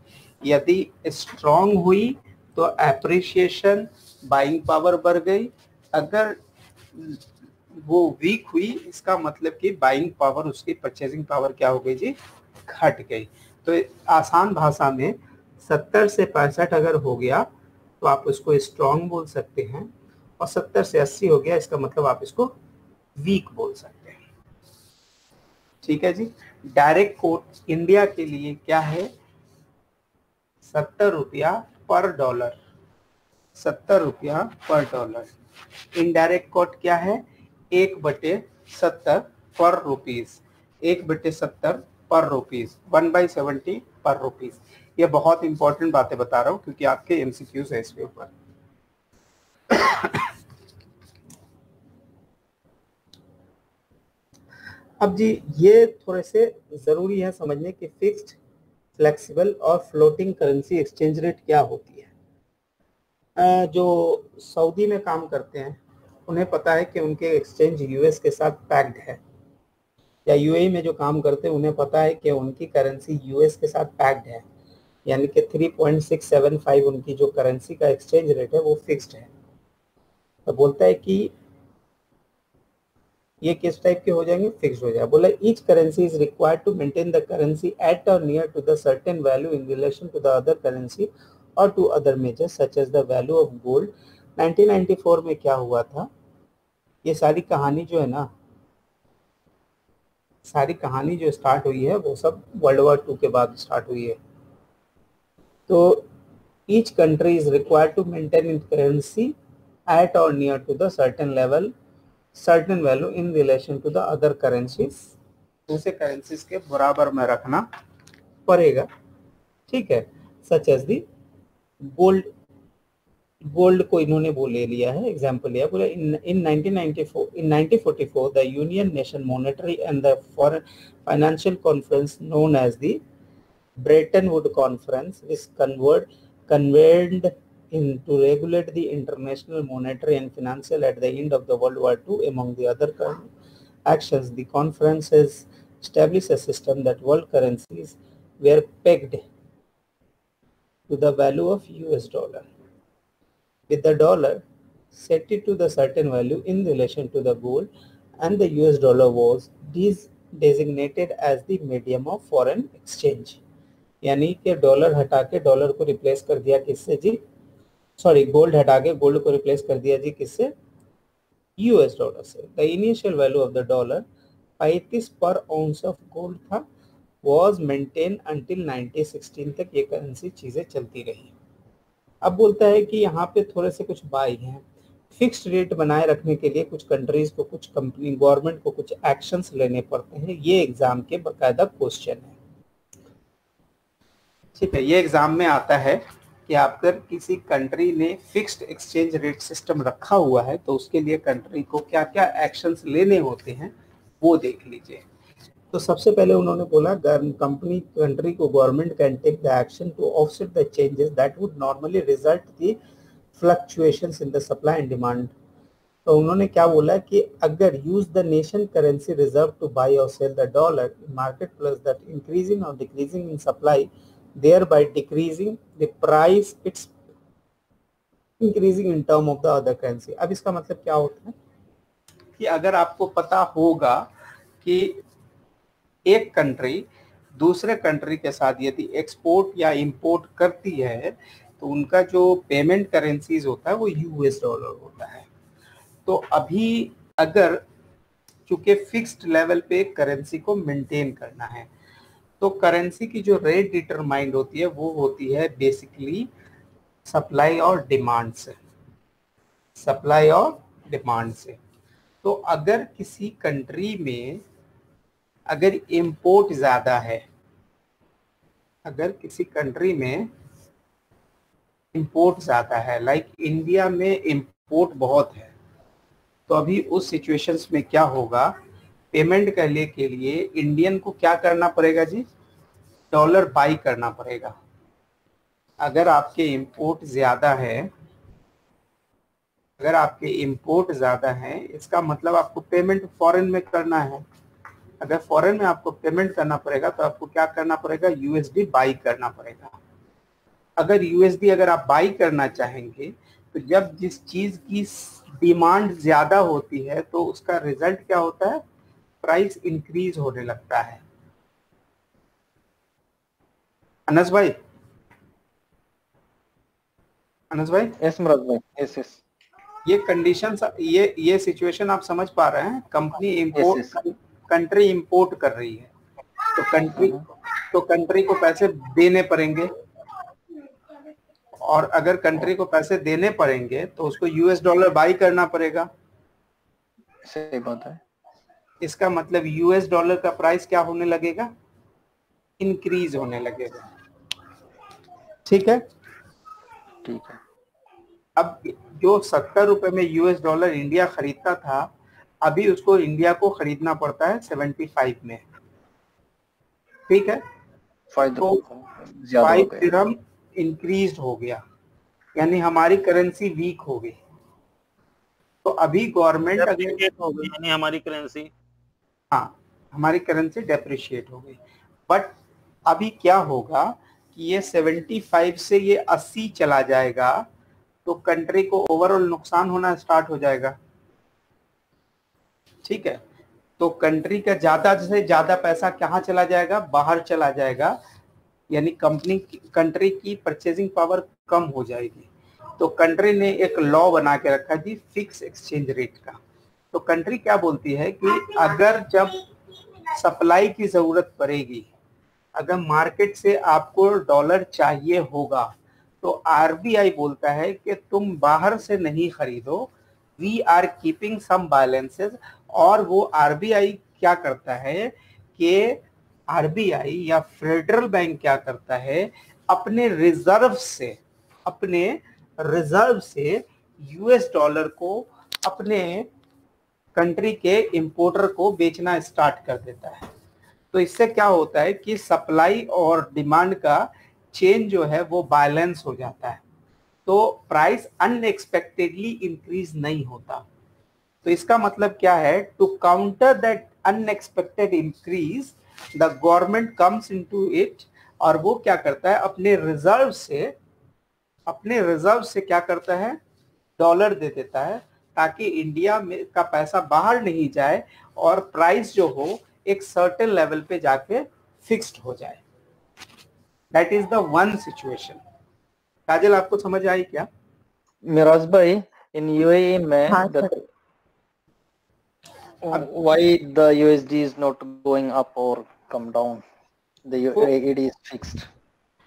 यदि स्ट्रांग हुई तो एप्रिशिएशन, बाइंग पावर बढ़ गई। अगर वो वीक हुई इसका मतलब कि बाइंग पावर, उसकी परचेजिंग पावर क्या हो गई जी? घट गई। तो आसान भाषा में 70 से 65 अगर हो गया तो आप उसको स्ट्रांग बोल सकते हैं, और 70 से 80 हो गया इसका मतलब आप इसको वीक बोल सकते हैं। ठीक है जी। डायरेक्ट कोट इंडिया के लिए क्या है? 70 रुपया पर डॉलर, 70 रुपया पर डॉलर। इनडायरेक्ट कोट क्या है? 1/70 पर रुपीज, 1/70 पर रुपीज, 1/70 पर रुपीज। ये बहुत इंपॉर्टेंट बातें बता रहा हूँ क्योंकि आपके एमसीक्यूज है इसके ऊपर। अब जी ये थोड़े से जरूरी है समझने कि फिक्स्ड, फ्लेक्सिबल और फ्लोटिंग करेंसी एक्सचेंज रेट क्या होती है। जो सऊदी में काम करते हैं उन्हें पता है कि उनके एक्सचेंज यूएस के साथ पैक्ड है, या यूएई में जो काम करते हैं उन्हें पता है कि उनकी करेंसी यूएस के साथ पैक्ड है, यानी कि 3.675 उनकी जो करेंसी का एक्सचेंज रेट है वो फिक्स्ड है। तो बोलता है कि ये किस टाइप के हो जाएंगे, फिक्स्ड हो जाएगा। बोला each currency is required to maintain the currency at or near to the certain value in relation to the other currency or to other measures such as the value of gold. 1994 में क्या हुआ था, ये सारी कहानी जो है ना, सारी कहानी जो स्टार्ट हुई है वो सब वर्ल्ड वॉर 2 के बाद स्टार्ट हुई है। तो each country is required to maintain in currency at or near to the certain value in relation to the other currencies, दूसरे करेंसीज के बराबर में रखना पड़ेगा, ठीक है। सच एज दी गोल्ड को इन्होंने वो ले लिया है, एग्जांपल लिया, बोला in 1944 the union nation monetary and the foreign financial conference known as the Bretton Wood conference is convened to regulate the international monetary and financial at the end of the World War II. Among the other actions, the conference has established a system that world currencies were pegged to the value of US dollar, with the dollar set it to the certain value in relation to the gold, and the US dollar was designated as the medium of foreign exchange. यानी कि डॉलर हटा के डॉलर को रिप्लेस कर दिया किससे जी, सॉरी गोल्ड हटा के गोल्ड को रिप्लेस कर दिया जी किससे, यूएस डॉलर से। The initial value of the dollar 35 पर आउंस ऑफ गोल्ड था, वाज मेंटेन अंटिल 1916 तक ये करेंसी चीजें चलती रही। अब बोलता है कि यहाँ पे थोड़े से कुछ बाई हैं, फिक्स्ड रेट बनाए रखने के लिए कुछ कंट्रीज को, कुछ कंपनी, गवर्नमेंट को कुछ एक्शंस लेने पड़ते हैं। ये एग्जाम के बाकायदा क्वेश्चन है, ठीक है। ये एग्जाम में आता है कि अगर किसी कंट्री ने फिक्स्ड एक्सचेंज रेट सिस्टम रखा हुआ है तो उसके लिए कंट्री को क्या क्या एक्शंस लेने होते हैं वो देख लीजिए। तो सबसे पहले उन्होंने बोला कंट्री को government can take the action to offset the changes that would normally result the fluctuations in the supply and demand. तो उन्होंने क्या बोला कि अगर use the nation currency reserve to buy और sell the dollar in market plus that increasing or decreasing in supply, thereby decreasing the price, it's increasing in term of the other currency। अब इसका मतलब क्या होता है कि अगर आपको पता होगा कि एक कंट्री दूसरे कंट्री के साथ यदि एक्सपोर्ट या इंपोर्ट करती है तो उनका जो पेमेंट करेंसीज होता है वो यूएस डॉलर होता है। तो अभी अगर चूंकि फिक्स्ड लेवल पे करेंसी को मेंटेन करना है तो करेंसी की जो रेट डिटरमाइंड होती है वो होती है बेसिकली सप्लाई और डिमांड से, सप्लाई और डिमांड से। तो अगर किसी कंट्री में अगर इंपोर्ट ज़्यादा है, अगर किसी कंट्री में इंपोर्ट ज़्यादा है, लाइक इंडिया में इंपोर्ट बहुत है, तो अभी उस सिचुएशंस में क्या होगा, पेमेंट करने के लिए इंडियन को क्या करना पड़ेगा जी, डॉलर बाई करना पड़ेगा। अगर आपके इंपोर्ट ज़्यादा है, अगर आपके इंपोर्ट ज़्यादा है इसका मतलब आपको पेमेंट फॉरेन में करना है। अगर फॉरेन में आपको पेमेंट करना पड़ेगा तो आपको क्या करना पड़ेगा, यूएसडी बाई करना पड़ेगा। अगर यूएसडी अगर आप बाई करना चाहेंगे तो जब जिस चीज़ की डिमांड ज़्यादा होती है तो उसका रिजल्ट क्या होता है, प्राइस इंक्रीज होने लगता है। अनस भाई, अनस भाई,
यस मुराद भाई, यस यस,
ये कंडीशन, ये सिचुएशन आप समझ पा रहे हैं। कंपनी इंपोर्ट, कंट्री इंपोर्ट कर रही है तो कंट्री को पैसे देने पड़ेंगे, और अगर कंट्री को पैसे देने पड़ेंगे तो उसको यूएस डॉलर बाई करना पड़ेगा।
सही बात है।
इसका मतलब यूएस डॉलर का प्राइस क्या होने लगेगा, इंक्रीज होने लगेगा। ठीक है।
ठीक है।
अब जो 70 रुपए में यूएस डॉलर इंडिया खरीदता था, अभी उसको इंडिया को खरीदना पड़ता है 75 में। ठीक है,
5
तो
ज्यादा हो
5
गया।
दिरहम इंक्रीज हो गया, यानी हमारी करेंसी वीक हो गई। तो अभी गवर्नमेंट अगर
डेप्रिशिएट हो गई, यानी हमारी करेंसी,
हाँ, हमारी करेंसी डेप्रिशिएट हो गई। बट अभी क्या होगा कि ये 75 से ये 80 चला जाएगा, तो कंट्री को ओवरऑल नुकसान होना स्टार्ट हो जाएगा। ठीक है, तो कंट्री का ज्यादा से ज्यादा पैसा कहाँ चला जाएगा? बाहर चला जाएगा, यानी कंट्री की परचेजिंग पावर कम हो जाएगी। तो कंट्री ने एक लॉ बना के रखा जी, फिक्स एक्सचेंज रेट का। तो कंट्री क्या बोलती है कि अगर जब सप्लाई की जरूरत पड़ेगी, अगर मार्केट से आपको डॉलर चाहिए होगा, तो आरबीआई बोलता है कि तुम बाहर से नहीं खरीदो, we are keeping some balances. और वो आरबीआई क्या करता है कि आरबीआई या फेडरल बैंक क्या करता है, अपने रिजर्व से यूएस डॉलर को अपने कंट्री के इंपोर्टर को बेचना स्टार्ट कर देता है। तो इससे क्या होता है कि सप्लाई और डिमांड का चेन जो है वो बैलेंस हो जाता है, तो प्राइस अनएक्सपेक्टेडली इंक्रीज नहीं होता। तो इसका मतलब क्या है? To counter that unexpected increase, the government comes into it, और वो क्या करता है, अपने रिजर्व से क्या करता है, डॉलर दे देता है, ताकि इंडिया में का पैसा बाहर नहीं जाए और प्राइस जो हो एक सर्टेन लेवल पे जाके फिक्स्ड हो जाए। That is the one situation. Kajal, आपको समझ आई क्या?
मिराज भाई, इन यूएई में
हाँ sir.
why the USD is not going up or come down? It is fixed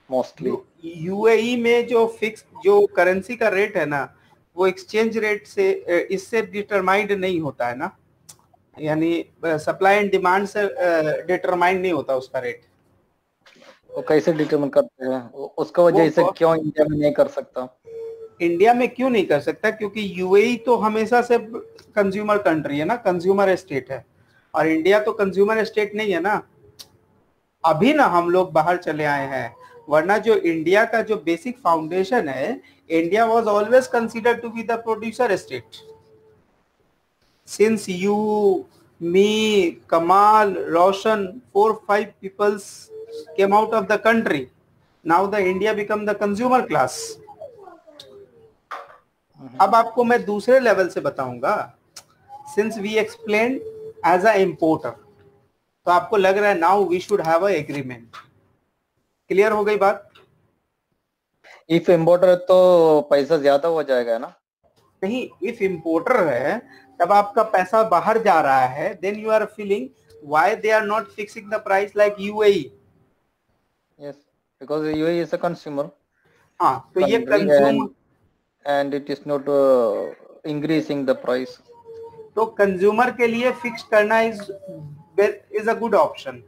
mostly.
UAE में जो करेंसी का रेट है ना, वो एक्सचेंज रेट से इससे डिटरमाइंड नहीं होता है ना, यानी सप्लाई एंड डिमांड से डिटरमाइंड नहीं होता उसका रेट।
वो कैसे डिटरमाइन करते हैं? उसका वजह से क्यों इंडिया में नहीं कर सकता?
इंडिया में क्यों नहीं कर सकता? क्योंकि यूएई तो हमेशा से कंज्यूमर कंट्री है ना, कंज्यूमर स्टेट है, और इंडिया तो कंज्यूमर स्टेट नहीं है ना। अभी ना हम लोग बाहर चले आए हैं, वरना जो इंडिया का जो बेसिक फाउंडेशन है, India was always considered to be the producer state. Since you, me, Kamal, Roshan, 4-5 peoples came out of the country, now the India become the consumer class। अब आपको मैं दूसरे लेवल से बताऊंगा। Since we explain as a importer, तो आपको लग रहा है now we should have a agreement. Clear हो गई बात?
इफ इम्पोर्टर है तो पैसा ज्यादा हो जाएगा ना?
नहीं, इफ इम्पोर्टर है तब आपका पैसा बाहर जा रहा है, then you are feeling why they are not fixing the price like UAE.
Yes, because UAE is a consumer.
हाँ, तो ये consumer
and it is not increasing the price.
तो कंज्यूमर के लिए फिक्स करना is a good option.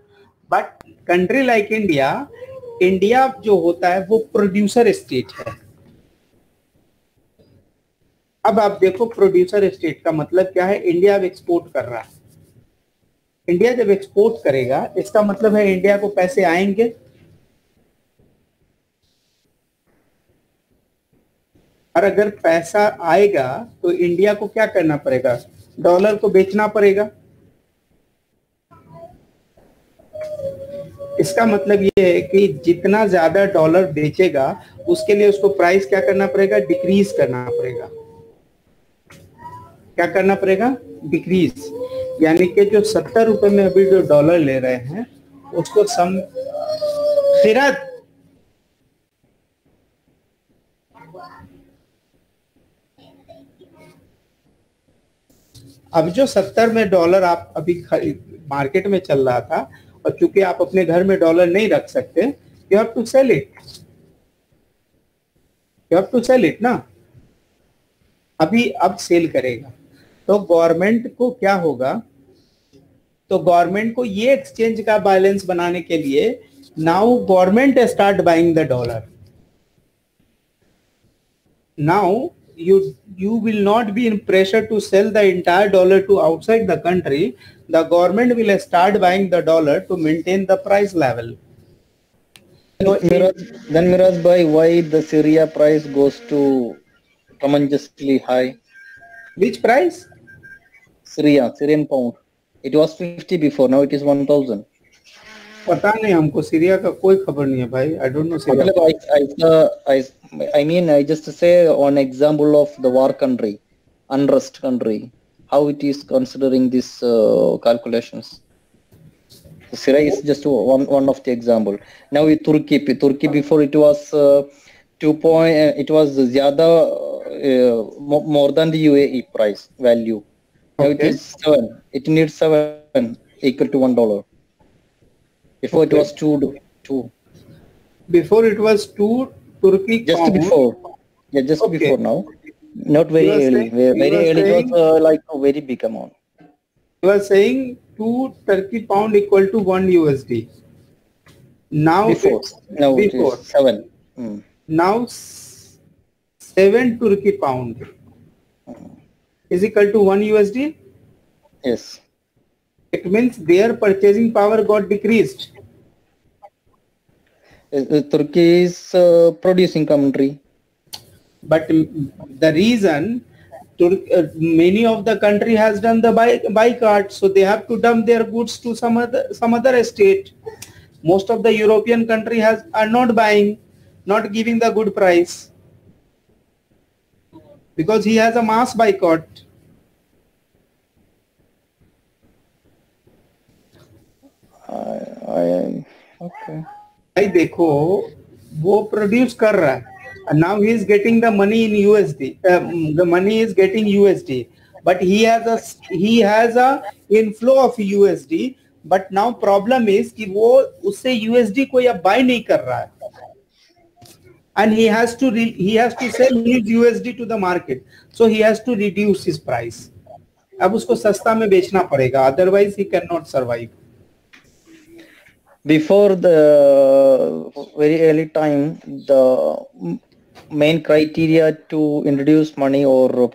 But country like India जो होता है वो प्रोड्यूसर स्टेट है। अब आप देखो, प्रोड्यूसर स्टेट का मतलब क्या है? इंडिया अब एक्सपोर्ट कर रहा है। इंडिया जब एक्सपोर्ट करेगा, इसका मतलब है इंडिया को पैसे आएंगे, और अगर पैसा आएगा तो इंडिया को क्या करना पड़ेगा? डॉलर को बेचना पड़ेगा। इसका मतलब ये है कि जितना ज्यादा डॉलर बेचेगा, उसके लिए उसको प्राइस क्या करना पड़ेगा? डिक्रीज करना पड़ेगा। क्या करना पड़ेगा? डिक्रीज। यानी कि जो 70 रुपए में अभी जो डॉलर ले रहे हैं, उसको अब जो 70 में डॉलर आप अभी मार्केट में चल रहा था, और चूंकि आप अपने घर में डॉलर नहीं रख सकते, you have to sell it ना। अब सेल करेगा, तो गवर्नमेंट को क्या होगा? तो गवर्नमेंट को ये एक्सचेंज का बैलेंस बनाने के लिए now government start buying the dollar. now you will not be in pressure to sell the entire dollar to outside the country. The government will start buying the dollar to maintain the price level. So
Then Miraj bhai, why the Syria price goes to tremendously high?
which price?
Syrian pound. It was 50 before, now it is 1000.
पता नहीं हमको सीरिया का कोई खबर नहीं है भाई. I don't know Syria.
I mean, I just say one example of the war country, unrest country, how it is considering these calculations. So Syria is just one of the example. Now with Turkey before it was 2 point, it was more than the UAE price value. Now it is 7. It needs 7 equal to $1. Before it was 2.
Before it was 2 Turkey
Just
pound.
before. Yeah, just before now. Not very early. Very early it was like a very big amount.
You are saying 2 Turkey pound equal to 1 USD. Now
before. Now
before.
it is 7.
Now 7 Turkey pound is equal to 1 USD.
Yes.
It means their purchasing power got decreased.
Turkey is producing country.
But the reason many of the country has done the boycott, so they have to dump their goods to some other state. Most of the European country are not buying, not giving the good price, because he has a mass boycott.
Okay.
भाई देखो वो प्रोड्यूस कर रहा है and now he is getting the money in USD. The money is getting USD, but he has a inflow of USD. But now problem is कि वो उससे USD कोई अब buy नहीं कर रहा है, and he has to sell his USD to the market, so he has to reduce his price. अब उसको सस्ता में बेचना पड़ेगा, otherwise he cannot survive.
Before the very early time, the main criteria to introduce money or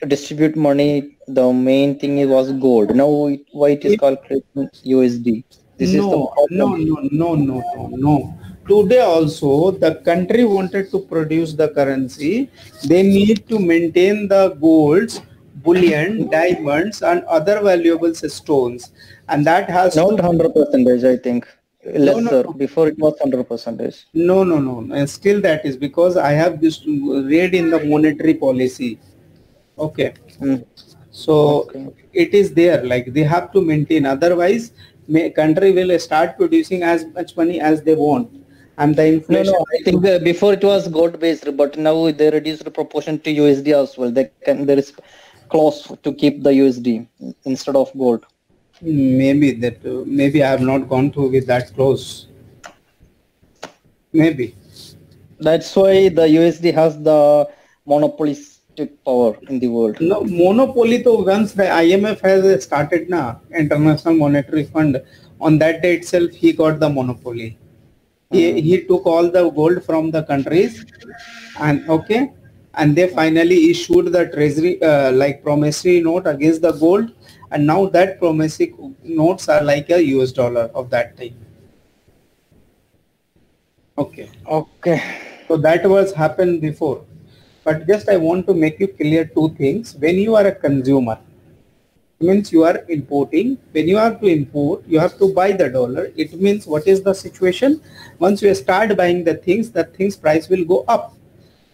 distribute money, the main thing was gold. Now why it is calculating USD? This is the problem.
No. Today also the country wanted to produce the currency. They need to maintain the golds, bullion, diamonds, and other valuable stones, and that has
not 100%. I think lesser.
No.
Before it was 100%.
No. And still that is because I have this read in the monetary policy. Okay. So it is there, like they have to maintain. Otherwise, country will start producing as much money as they want, and the inflation.
No. I think before it was gold based, but now they reduced the proportion to USD as well. There is clause to keep the USD instead of gold.
Maybe I have not gone through with that clause. Maybe.
That's why the USD has the monopolistic power in the world.
No, monopoly to once the IMF has started na, International Monetary Fund, on that day itself he got the monopoly. He took all the gold from the countries, and they finally issued the treasury like promissory note against the gold, and now that promissory notes are like a US dollar of that time. Okay. So that was happened before, but just I want to make you clear two things. When you are a consumer, means you are importing. When you are to import, you have to buy the dollar. It means what is the situation? Once you start buying the things price will go up.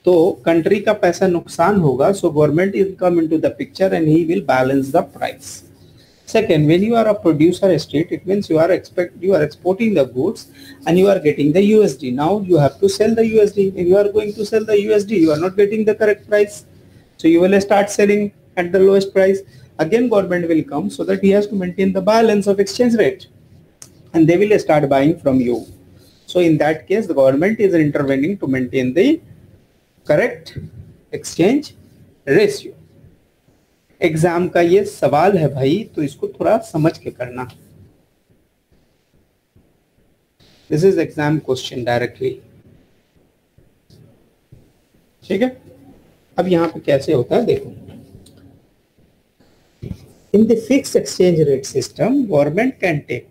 तो country का पैसा नुकसान होगा, so government will come into the picture and he will balance the price. Second, when you are a producer state, it means you are exporting the goods and you are getting the USD. Now you have to sell the USD. When you are going to sell the USD, you are not getting the correct price, so you will start selling at the lowest price. Again, government will come, so that he has to maintain the balance of exchange rate, and they will start buying from you. So in that case, the government is intervening to maintain the correct exchange ratio. Exam का ये सवाल है भाई, तो इसको थोड़ा समझ के करना. This is exam question directly. ठीक है. अब यहाँ पे कैसे होता है देखो, in the fix exchange rate system government can take,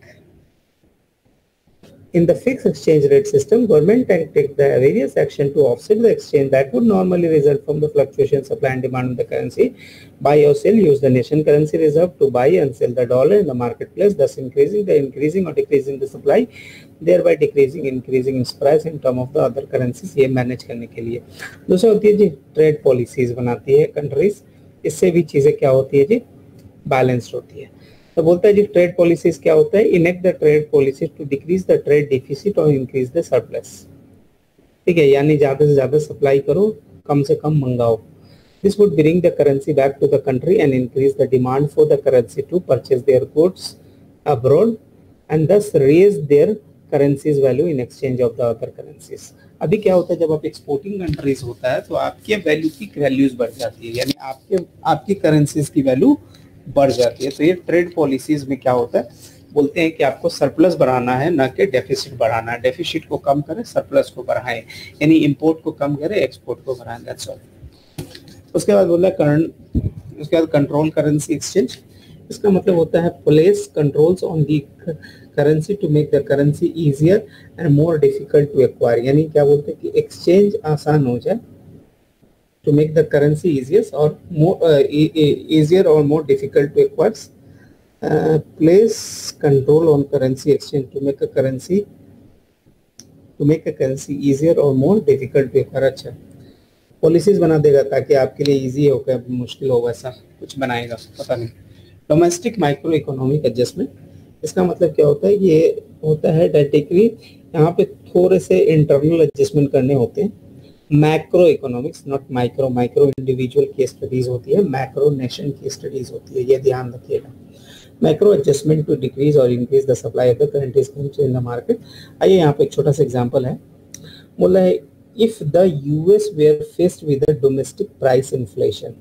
in the fixed exchange rate system, government can take the various action to offset the exchange that would normally result from the fluctuation supply and demand of the currency. Buy or sell, use the nation currency reserve to buy and sell the dollar in the marketplace, thus increasing or decreasing the supply, thereby increasing its price in term of the other currencies. ये मैनेज करने के लिए। दूसरा होती है जी ट्रेड पॉलिसीज बनाती है कंट्रीज, इससे भी चीजें क्या होती है जी, बैलेंस्ड होती है। तो बोलता है जी ट्रेड पॉलिसीज क्या होता है, enact the trade policies to decrease the trade deficit और इंक्रीज द सरप्लस। ठीक है, यानी ज्यादा से ज्यादा सप्लाई करो, कम से कम मंगाओ। This would bring the currency back to the country and increase the demand for the currency to purchase their goods abroad and thus raise their currencies value in exchange of the other currencies. अभी क्या होता है, जब आप एक्सपोर्टिंग कंट्रीज होता है तो आपके वैल्यू की वैल्यूज बढ़ जाती है, यानी आपकी करेंसीज की वैल्यू बढ़ जाती है। तो ये ट्रेड पॉलिसीज में क्या होता है, बोलते हैं कि आपको सरप्लस बढ़ाना है, ना कि डेफिसिट बढ़ाना है। डेफिसिट को कम करें, सरप्लस को बढ़ाएं, यानी इंपोर्ट को कम करें, एक्सपोर्ट को बढ़ाएं, दैट्स ऑल। उसके बाद बोला उसके बाद कंट्रोल करेंसी एक्सचेंज। इसका मतलब होता है place controls on the currency to make the currency easier and more difficult to acquire. यानी क्या बोलते हैं कि एक्सचेंज आसान हो जाए, to make the currency easier or more difficult to acquire. Place control on currency exchange to make a currency easier or more difficult to acquire। अच्छा, पॉलिसीज बना देगा ताकि आपके लिए इजी हो, क्या मुश्किल होगा, ऐसा कुछ बनाएगा, पता नहीं। डोमेस्टिक माइक्रो इकोनॉमिक एडजस्टमेंट, इसका मतलब क्या होता है, ये होता है डायरेक्टली यहाँ पे थोड़े से इंटरनल एडजस्टमेंट करने होते हैं। Macro economics, not micro, micro individual की स्टडीज होती है, मैक्रो नेशन की स्टडीज होती है, ये ध्यान रखिएगा। मैक्रो एडजस्टमेंट टू डिक्रीज और increase the supply of the currencies in the market. आइए यहाँ पे एक छोटा सा एग्जांपल है, बोला है if the US were faced with the domestic price inflation.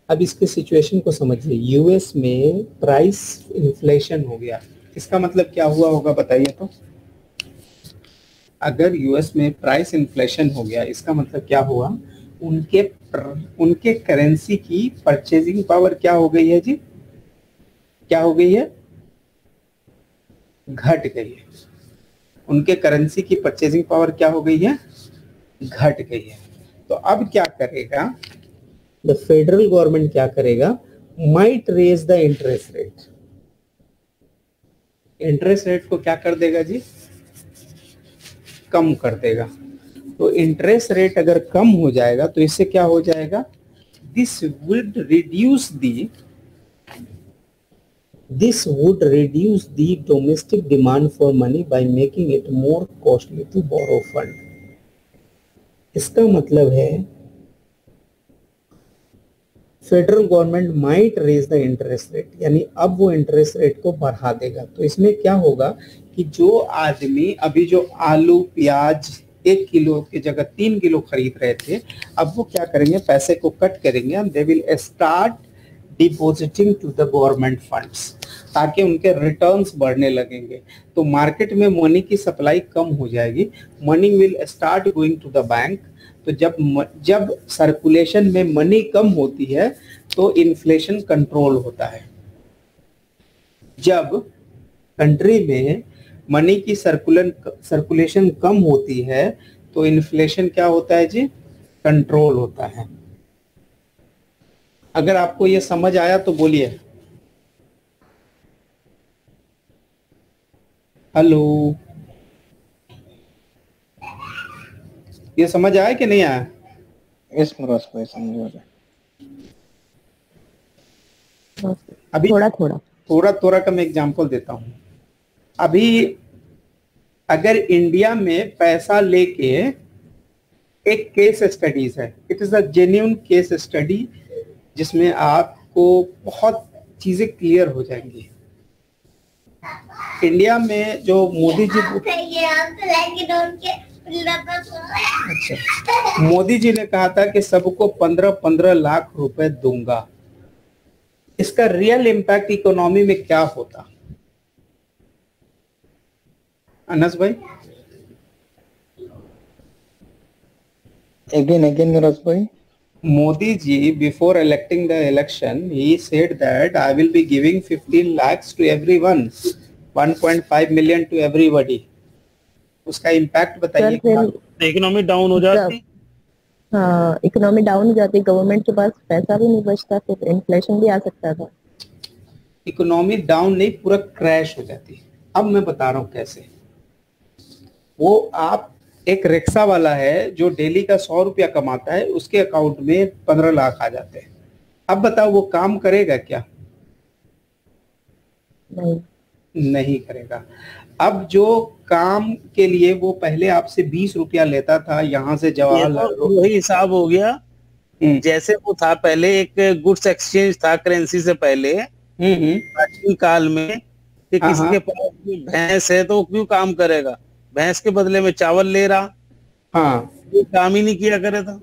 अब इसके सिचुएशन को समझिए, यूएस में प्राइस इन्फ्लेशन हो गया, इसका मतलब क्या हुआ होगा बताइए तो। अगर यूएस में प्राइस इन्फ्लेशन हो गया, इसका मतलब क्या हुआ, उनके करेंसी की परचेजिंग पावर क्या हो गई है जी, क्या हो गई है, घट गई है। उनके करेंसी की परचेजिंग पावर क्या हो गई है, घट गई है। तो अब क्या करेगा द फेडरल गवर्नमेंट, क्या करेगा, might raise the interest rate. Interest rate को क्या कर देगा जी, कम कर देगा। तो इंटरेस्ट रेट अगर कम हो जाएगा तो इससे क्या हो जाएगा, this would reduce the domestic demand for money by making it more costly to borrow fund. इसका मतलब है federal government might raise the interest rate, यानी अब वो इंटरेस्ट रेट को बढ़ा देगा। तो इसमें क्या होगा कि जो आदमी अभी जो आलू प्याज 1 किलो की जगह 3 किलो खरीद रहे थे, अब वो क्या करेंगे, पैसे को कट करेंगे and they will start depositing to the government funds, ताकि उनके रिटर्न्स बढ़ने लगेंगे। तो मार्केट में मनी की सप्लाई कम हो जाएगी, money will start going to the bank. तो जब सर्कुलेशन में मनी कम होती है तो इन्फ्लेशन कंट्रोल होता है। जब कंट्री में मनी की सर्कुलेशन कम होती है तो इन्फ्लेशन क्या होता है जी, कंट्रोल होता है। अगर आपको ये समझ आया तो बोलिए हेलो, ये समझ आया कि नहीं आया?
यस मुराद भाई, समझ आया।
अभी थोड़ा का मैं एग्जांपल देता हूं। अभी अगर इंडिया में पैसा लेके, एक केस स्टडीज है, it is a genuine case study जिसमें आपको बहुत चीजें क्लियर हो जाएंगी। इंडिया में जो मोदी जी, अच्छा, मोदी जी ने कहा था कि सबको 15-15 लाख रुपए दूंगा। इसका रियल इम्पैक्ट इकोनॉमी में क्या होता, अनस भाई?
अगेन मुराद भाई,
Modi ji, before electing the election, he said that I will be giving 15 lakhs to everyone, 1.5 million to everybody. उसका इम्पैक्ट
सर
बताइए
फिर
क्या?
इकोनॉमी डाउन हो जाती।
हाँ, इकोनॉमी डाउन हो जाती, गवर्नमेंट के पास पैसा भी नहीं बचता, फिर इन्फ्लेशन भी आ सकता था।
इकोनॉमी डाउन नहीं, पूरा क्रैश हो जाती। अब मैं बता रहा हूँ कैसे। वो आप एक रिक्शा वाला है जो डेली का 100 रुपया कमाता है, उसके अकाउंट में 15 लाख आ जाते हैं। अब बताओ वो काम करेगा क्या? नहीं करेगा। अब जो काम के लिए वो पहले आपसे 20 रुपया लेता था यहाँ से
ये
जवाहरलाल
तो वही हिसाब हो गया जैसे वो था पहले, एक गुड्स एक्सचेंज था करेंसी से पहले प्राचीन काल में, कि
हाँ,
किसी के पास भैंस है तो वो क्यों काम करेगा, भैंस के बदले में चावल ले रहा,
हाँ
वो काम ही नहीं किया करे था।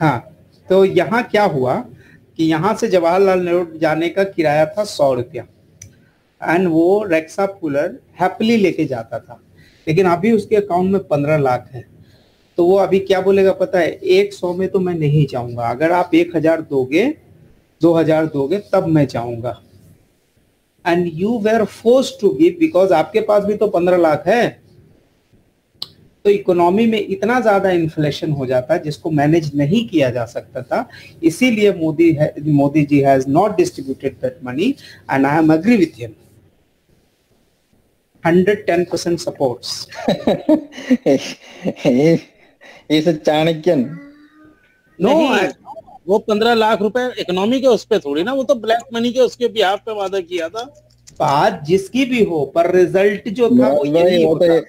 हाँ, तो यहाँ क्या हुआ कि यहाँ से जवाहरलाल नेहरू जाने का किराया था 100 रुपया, एंड वो रिक्शा पुलर हैप्पीली लेके जाता था। लेकिन अभी उसके अकाउंट में 15 लाख है, तो वो अभी क्या बोलेगा पता है? 100 में तो मैं नहीं जाऊंगा, अगर आप 1000 दोगे, 2000 दोगे तब मैं जाऊंगा। And you were force to give, because आपके पास भी तो 15 लाख है। तो इकोनॉमी में इतना ज्यादा इन्फ्लेशन हो जाता है जिसको मैनेज नहीं किया जा सकता था। इसीलिए Modi ji has not distributed that money, and I am agree with him, 110% supports.
He's a Chanakyan.
No,
वो 15 लाख रुपए इकोनॉमी के उस पे थोड़ी ना, वो तो ब्लैक मनी के उसके बिहाफ पे वादा किया था।
बात जिसकी भी हो, पर रिजल्ट जो था वो यही होता।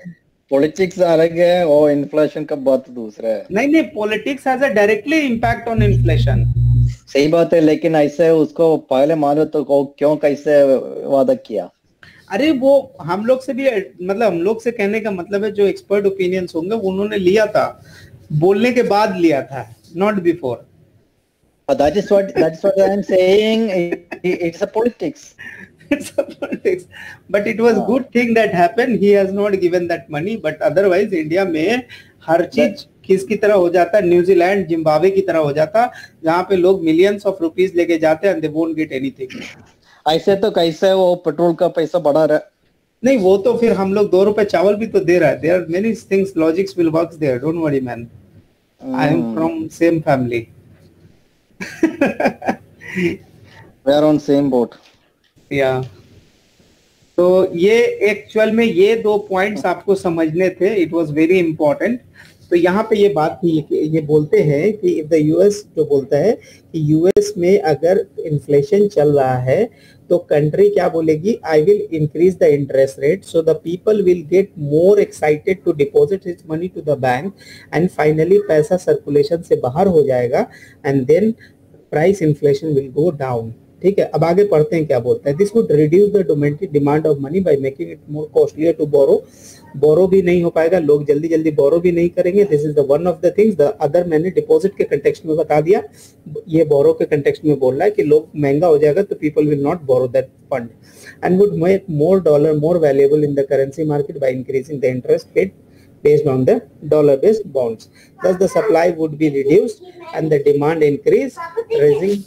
पॉलिटिक्स अलग है और इन्फ्लेशन का बात दूसरा है।
नहीं, politics has a directly impact on inflation.
सही बात है, लेकिन ऐसे उसको पहले मानो तो क्यों कैसे वादा किया?
अरे वो हम लोग से भी, मतलब हम लोग से कहने का मतलब है जो एक्सपर्ट ओपिनियंस होंगे उन्होंने लिया था, बोलने के बाद लिया था, not before.
That is what I am saying. It's a politics.
It's a politics. But it was good thing that happened. He has not given that money. But otherwise, India में हर चीज किसकी तरह हो जाता है? न्यूजीलैंड, जिम्बाब्वे की तरह हो जाता, जहाँ पे लोग मिलियंस ऑफ रुपीस लेके जाते हैं and they won't get anything.
ऐसे तो कैसे वो पेट्रोल का पैसा बढ़ा रहा है?
नहीं, वो तो फिर हम लोग 2 रुपए चावल भी तो दे रहा है। There are many things, logics will work there. Don't worry, man. I am from same family.
We are on same boat.
Yeah. तो ये एक्चुअल में ये 2 पॉइंट्स आपको समझने थे, इट वाज वेरी इंपॉर्टेंट। तो यहाँ पे ये बात थी, ये बोलते हैं कि इफ द यूएस जो बोलता है कि यूएस में अगर इन्फ्लेशन चल रहा है तो कंट्री क्या बोलेगी? I will increase the interest rate so the people will get more excited to deposit his money to the bank, and finally पैसा सर्कुलेशन से बाहर हो जाएगा, and then price inflation will go down. ठीक है, अब आगे पढ़ते हैं क्या बोलता है। This would reduce the domestic demand of money by making it more costlier to borrow भी नहीं हो पाएगा, लोग जल्दी जल्दी बोरो भी नहीं करेंगे। This is the one of the things. The other मैंने डिपॉजिट के कंटेक्स्ट में बता दिया, ये बोरो के कंटेक्स्ट में बोल रहा है कि लोग महंगा हो जाएगा तो people will not borrow that fund, and would make more dollar more valuable in the currency market by increasing the interest paid based on the dollar-based bonds. Thus, the supply would be reduced and the demand increase, raising.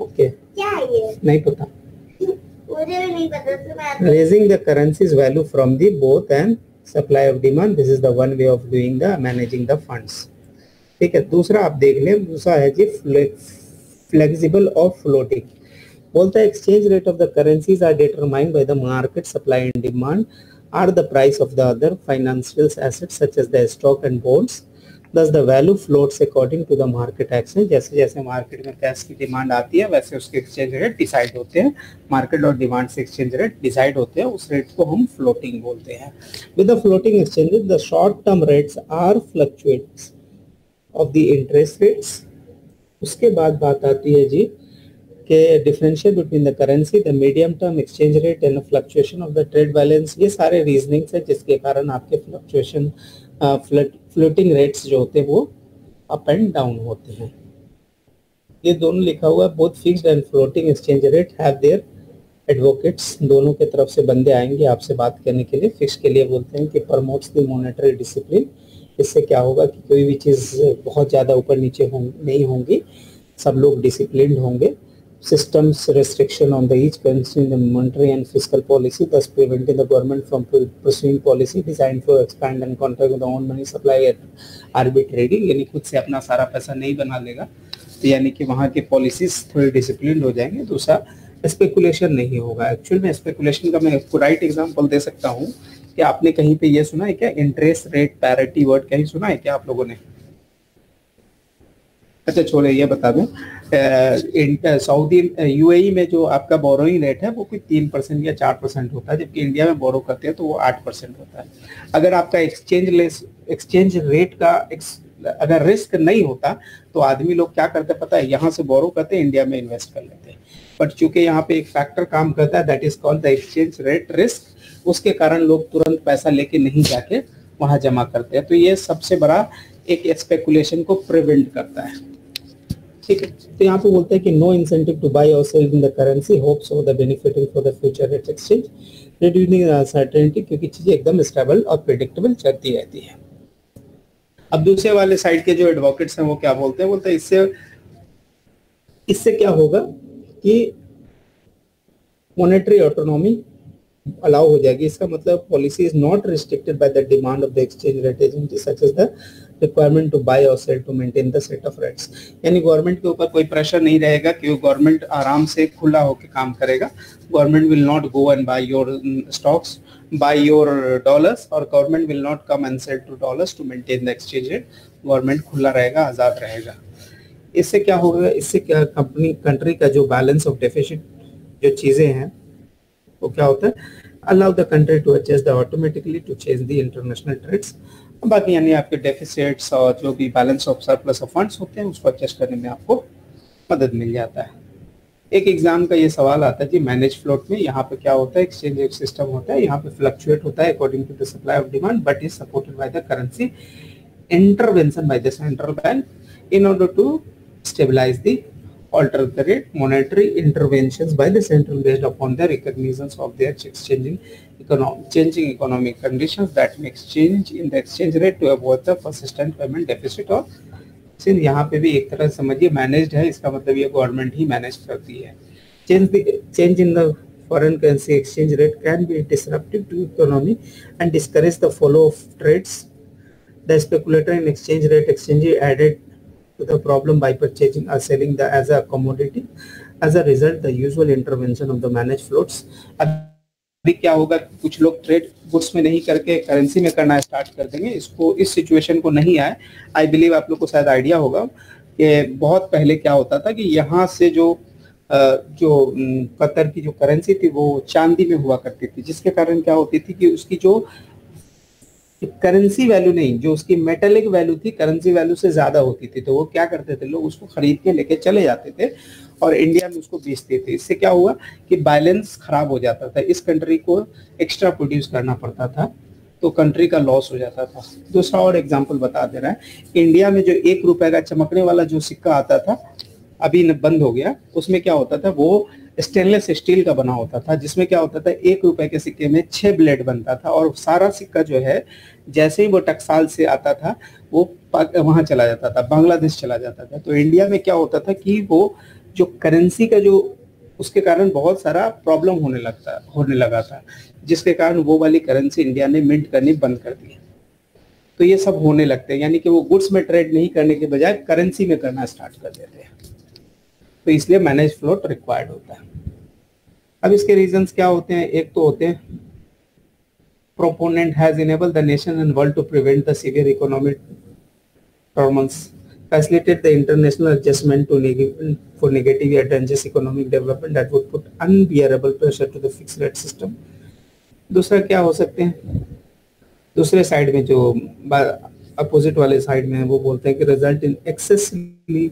Okay. क्या है ये? नहीं पता. मुझे भी नहीं पता. Raising the currency's value from the both and supply of demand. This is the one way of doing the managing the funds. ठीक है. दूसरा आप देख लें. दूसरा है जी flexible or floating. बोलता है exchange rate of the currencies are determined by the market supply and demand are the price of the other financial assets such as the stock and bonds. Thus the value floats according to the market action. जैसे जैसे मार्केट में कैश की डिमांड आती है वैसे उसके एक्सचेंज रेट डिसाइड होते हैं। मार्केट और डिमांड से एक्सचेंज रेट डिसाइड होते हैं, उस रेट को हम फ्लोटिंग बोलते हैं। With the floating exchanges, the short term rates are fluctuates of the interest rates. उसके बाद बात आती है जी के differential between the currency, the medium term exchange rate and fluctuation of the trade balance. ये सारे रीजनिंग्स है जिसके कारण आपके फ्लक्चुएशन फ्लोटिंग रेट्स जो होते हैं वो अप एंड डाउन होते हैं। ये दोनों लिखा हुआ है, both fixed and floating exchange rate have their advocates. दोनों के तरफ से बंदे आएंगे आपसे बात करने के लिए। फिक्स के लिए बोलते हैं कि प्रमोट्स द मॉनेटरी डिसिप्लिन, इससे क्या होगा कि कोई भी चीज बहुत ज्यादा ऊपर नीचे नहीं होंगी, सब लोग डिसिप्लिन्ड होंगे. Systems restriction on the each country in the monetary and fiscal policy, thus preventing the government from pursuing policy designed for expand and contract with the own money supply arbitrarily. यानी खुद से अपना सारा पैसा नहीं बना लेगा, तो यानी कि वहाँ के पॉलिसीज थोड़े डिसिप्लिन हो जाएंगे. दूसरा, स्पेकुलेशन नहीं होगा. एक्चुअल में स्पेकुलेशन का मैं आपको राइट एग्जांपल दे सकता हूँ कि आपने कहीं पे ये सुना है क्या, इंटरेस्ट रेट पैरिटी वर्ड कहीं सुना है क्या आप लोगों ने? अच्छा छोड़े, ये बता दूं, सऊदी यूएई में जो आपका बोरोइंग रेट है वो कोई 3% या 4% होता है, जबकि इंडिया में बोरो करते हैं तो वो 8% होता है. अगर आपका एक्सचेंज रेट का अगर रिस्क नहीं होता तो आदमी लोग क्या करते पता है, यहाँ से बोरो करते इंडिया में इन्वेस्ट कर लेते हैं. बट चूंकि यहाँ पे एक फैक्टर काम करता है, that is called the exchange rate risk, उसके कारण लोग तुरंत पैसा लेके नहीं जाके वहां जमा करते हैं. तो ये सबसे बड़ा एक स्पेकुलेशन को प्रिवेंट करता है. ठीक है, तो यहाँ पे बोलते हैं कि नो इंसेंटिव टू बाय और sell in the currency, hopes of the benefiting for the future rate exchange, reducing uncertainty, क्योंकि चीजें एकदम स्टेबल और प्रेडिक्टेबल चलती रहती है. अब दूसरे वाले साइड के जो एडवोकेट्स हैं वो क्या बोलते हैं, बोलते हैं इससे क्या होगा कि मॉनेटरी ऑटोनॉमी अलाउ हो जाएगी. इसका मतलब policy is not restricted by the demand of the exchange rate agency such as the requirement to buy और sell to maintain the set of rates. यानी गवर्नमेंट के ऊपर कोई प्रेशर नहीं रहेगा कि गवर्नमेंट आराम से खुला होकर काम करेगा. Government will not go and buy your stocks, buy your dollars, or government will not come and sell to dollars to maintain the exchange rate. Government खुला रहेगा, आजाद रहेगा. इससे क्या होगा, इससे क्या कंट्री का जो बैलेंस ऑफ डेफिसिट जो चीजें हैं वो क्या होता है, allow the country to adjust automatically to change the international trades. बाकी यानी आपके डेफिसिट्स और जो भी balance of surplus of funds होते हैं उसको एडजस्ट करने में आपको मदद मिल जाता है. एक एग्जाम का ये सवाल आता है जी, मैनेज फ्लोट में यहाँ पे क्या होता है, एक्सचेंज एक सिस्टम होता है, यहाँ पे फ्लक्चुएट होता है according to the supply of demand, but is supported by the currency intervention by the central bank in order to stabilize the alter the rate. Monetary interventions by the central based upon the recognitions of their changing economic conditions that makes change in the exchange rate to avoid the persistent payment deficit. और सिंध यहाँ पे भी एक तरह समझिए मैनेज्ड है, इसका मतलब ये गवर्नमेंट ही मैनेज करती है. Change in the foreign currency exchange rate can be disruptive to economy and discourage the flow of trades. The speculator in exchange rate exchange added to the problem by purchasing or selling the as a commodity. As a result, the usual intervention of the managed floats. अभी क्या होगा, कुछ लोग ट्रेड गुड्स में नहीं करके करेंसी में करना स्टार्ट कर देंगे. इसको इस सिचुएशन को नहीं आए. आई बिलीव आप लोग को शायद आइडिया होगा कि बहुत पहले क्या होता था कि यहाँ से जो कतर की जो करेंसी थी वो चांदी में हुआ करती थी, जिसके कारण क्या होती थी कि उसकी जो करेंसी वैल्यू नहीं, जो उसकी मेटेलिक वैल्यू थी करेंसी वैल्यू से ज्यादा होती थी. तो वो क्या करते थे, लोग उसको खरीद के लेके चले जाते थे और इंडिया में उसको बेचते थे. इससे क्या हुआ कि बैलेंस खराब हो जाता था, इस कंट्री को एक्स्ट्रा प्रोड्यूस करना पड़ता था, तो कंट्री का लॉस हो जाता था. दूसरा और एग्जाम्पल बता दे रहा है, इंडिया में जो 1 रुपए का चमकने वाला जो सिक्का आता था, अभी बंद हो गया. उसमें क्या होता था, वो स्टेनलेस स्टील का बना होता था, जिसमें क्या होता था 1 रुपए के सिक्के में 6 ब्लेड बनता था, और सारा सिक्का जो है जैसे ही वो टकसाल से आता था वो वहां चला जाता था, बांग्लादेश चला जाता था. तो इंडिया में क्या होता था कि वो जो करेंसी का जो उसके कारण बहुत सारा प्रॉब्लम होने लगा था, जिसके कारण वो वाली करेंसी इंडिया ने मिंट करनी बंद कर दी. तो ये सब होने लगते हैं, यानी कि वो गुड्स में ट्रेड नहीं करने के बजाय करेंसी में करना स्टार्ट कर देते हैं. तो इसलिए मैनेज फ्लोट रिक्वायर्ड होता है. अब इसके रीजंस क्या होते हैं, एक तो होते हैं proponent has enabled the nation and world to prevent the severe economic turmoils, facilitate the international adjustment to for negative or dangerous economic development that would put unbearable pressure to the fixed rate system. दूसरा क्या हो सकते हैं, दूसरे साइड में जो अपोजिट वाले साइड में वो बोलते हैं कि result in excessively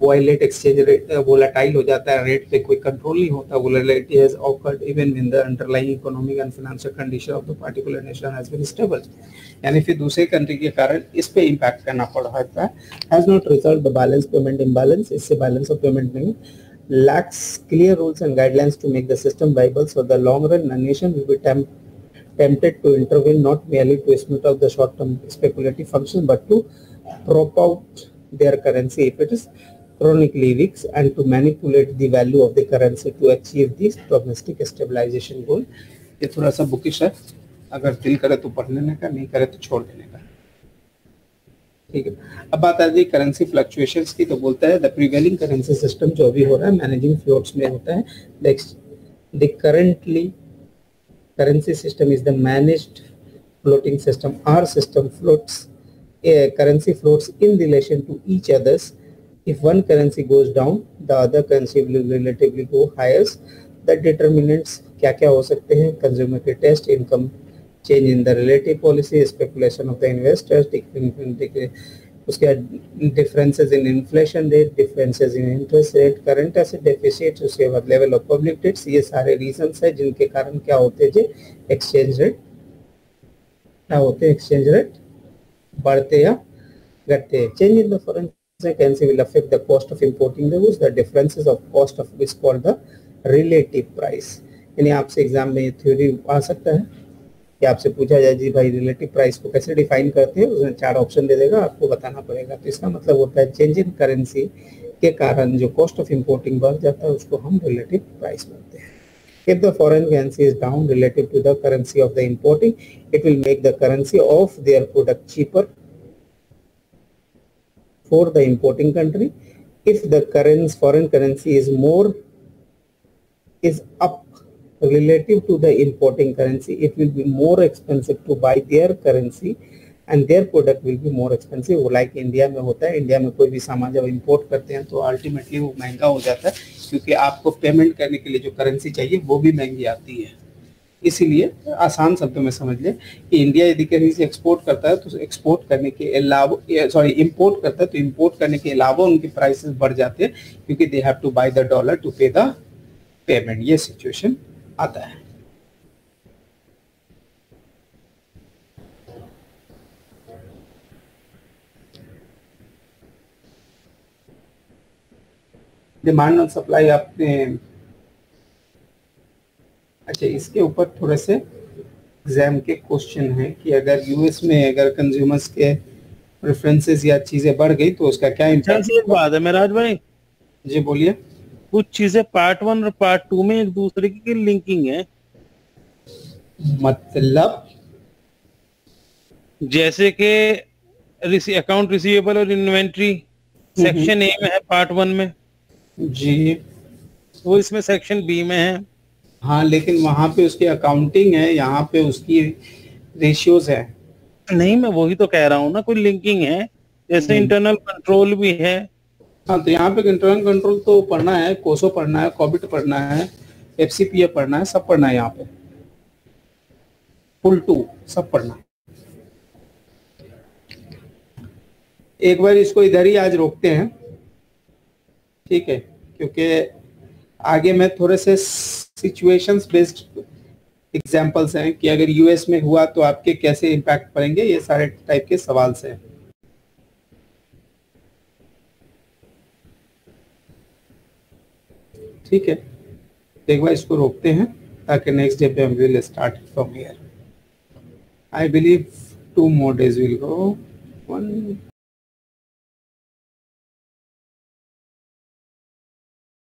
violet exchange rate, volatile हो जाता है, रेट पे कोई कंट्रोल नहीं होता. Volatility has occurred even when the underlying economic and financial condition of the particular nation has been stable. यानी फिर दूसरे कंट्री के कारण इस पे इम्पैक्ट करना पड़ रहा है. Has not resolve the balance payment imbalance, इससे बैलेंस ऑफ पेमेंट नहीं. lacks clear rules and guidelines to make the system viable, so the long run the nation will be tempted to intervene not merely to smooth out the short-term speculative function but to prop out their currency if it is chronically weak and to manipulate the value of the currency to achieve this domestic stabilization goal. ये थोड़ा सा बुकिश है, अगर दिल करे तो पढ़ लेने का, नहीं करे तो छोड़ देने का, ठीक है। अब बात आ जाए करेंसी फ्लक्चुएशंस की, तो बोलता है द प्रिवेलिंग करेंसी सिस्टम जो भी हो रहा है मैनेजिंग फ्लोट्स में होता है, the currently currency system is the managed floating system. Our system floats, currency floats in relation to each others. If one currency goes down, the other currency will relatively go higher. The determinants क्या क्या हो सकते हैं? Consumer taste, income change in the relative policy, speculation of the investors, उसके differences in inflation rate, differences in interest rate, current asset deficits, उसके बाद level of public debts, ये सारे reasons है जिनके कारण क्या होते हैं जी, exchange rate क्या होते हैं, exchange rate बढ़ते या घटते हैं। Change in the foreign currency will affect the cost of importing the goods. The differences of cost of is called the relative price. यानी आपसे एग्जाम में ये थ्योरी आ सकता है कि आपसे पूछा जाए जी भाई रिलेटिव प्राइस को कैसे डिफाइन करते हैं, उसमें 4 ऑप्शन दे देगा, आपको बताना पड़ेगा। तो इसका मतलब होता है चेंज इन करेंसी के कारण जो कॉस्ट ऑफ इंपोर्टिंग बढ़ जाता है उसको हम रिलेटिव प्राइस बोलते हैं। If the foreign currency is down relative to the currency of the importing, it will make the currency of their product cheaper for the importing country. If the foreign currency is up relative to the importing currency, it will be more expensive to buy their currency and their product will be more expensive. Like India में होता है, इंडिया में कोई भी सामान जब इंपोर्ट करते हैं तो अल्टीमेटली वो महंगा हो जाता है क्योंकि आपको पेमेंट करने के लिए जो करेंसी चाहिए वो भी महंगी आती है। इसीलिए आसान शब्दों में समझ लें कि इंडिया यदि कहीं से एक्सपोर्ट करता है तो एक्सपोर्ट करने के अलावा इंपोर्ट करता है तो इंपोर्ट करने के अलावा उनके प्राइसेस बढ़ जाते हैं क्योंकि they have to buy the dollar to pay the payment. ये सिचुएशन आता है। डिमांड और सप्लाई आपने, अच्छा इसके ऊपर थोड़े से एग्जाम के क्वेश्चन है कि अगर यूएस में अगर कंज्यूमर्स के प्रेफरेंसेस या चीजें बढ़ गई तो उसका क्या इम्पैक्ट।
एक बात है मेराज भाई
जी बोलिए।
कुछ चीजें पार्ट 1 और पार्ट 2 में एक दूसरे की लिंकिंग है,
मतलब
जैसे कि अकाउंट रिसीवेबल और इन्वेंट्री सेक्शन ए में है पार्ट 1 में
जी,
वो इसमें सेक्शन बी में है।
हाँ लेकिन वहां पे उसकी अकाउंटिंग है, यहाँ पे उसकी रेशियोज है।
नहीं मैं वही तो कह रहा हूँ ना, कोई लिंकिंग है, जैसे इंटरनल कंट्रोल भी है।
हाँ तो यहाँ पे इंटरनल कंट्रोल तो पढ़ना है, कोसो पढ़ना है, कॉबिट पढ़ना है, एफसीपीए पढ़ना है, सब पढ़ना है, यहाँ पे फुल 2 सब पढ़ना है। एक बार इसको इधर ही आज रोकते हैं, ठीक है, क्योंकि आगे में थोड़े से सिचुएशंस बेस्ड एग्जांपल्स हैं कि अगर यूएस में हुआ तो आपके कैसे इम्पैक्ट पड़ेंगे, ये सारे टाइप के सवाल से। ठीक है, एक बार इसको रोकते हैं ताकि नेक्स्ट डे पे हम will start from here. I believe 2 more days will go, 1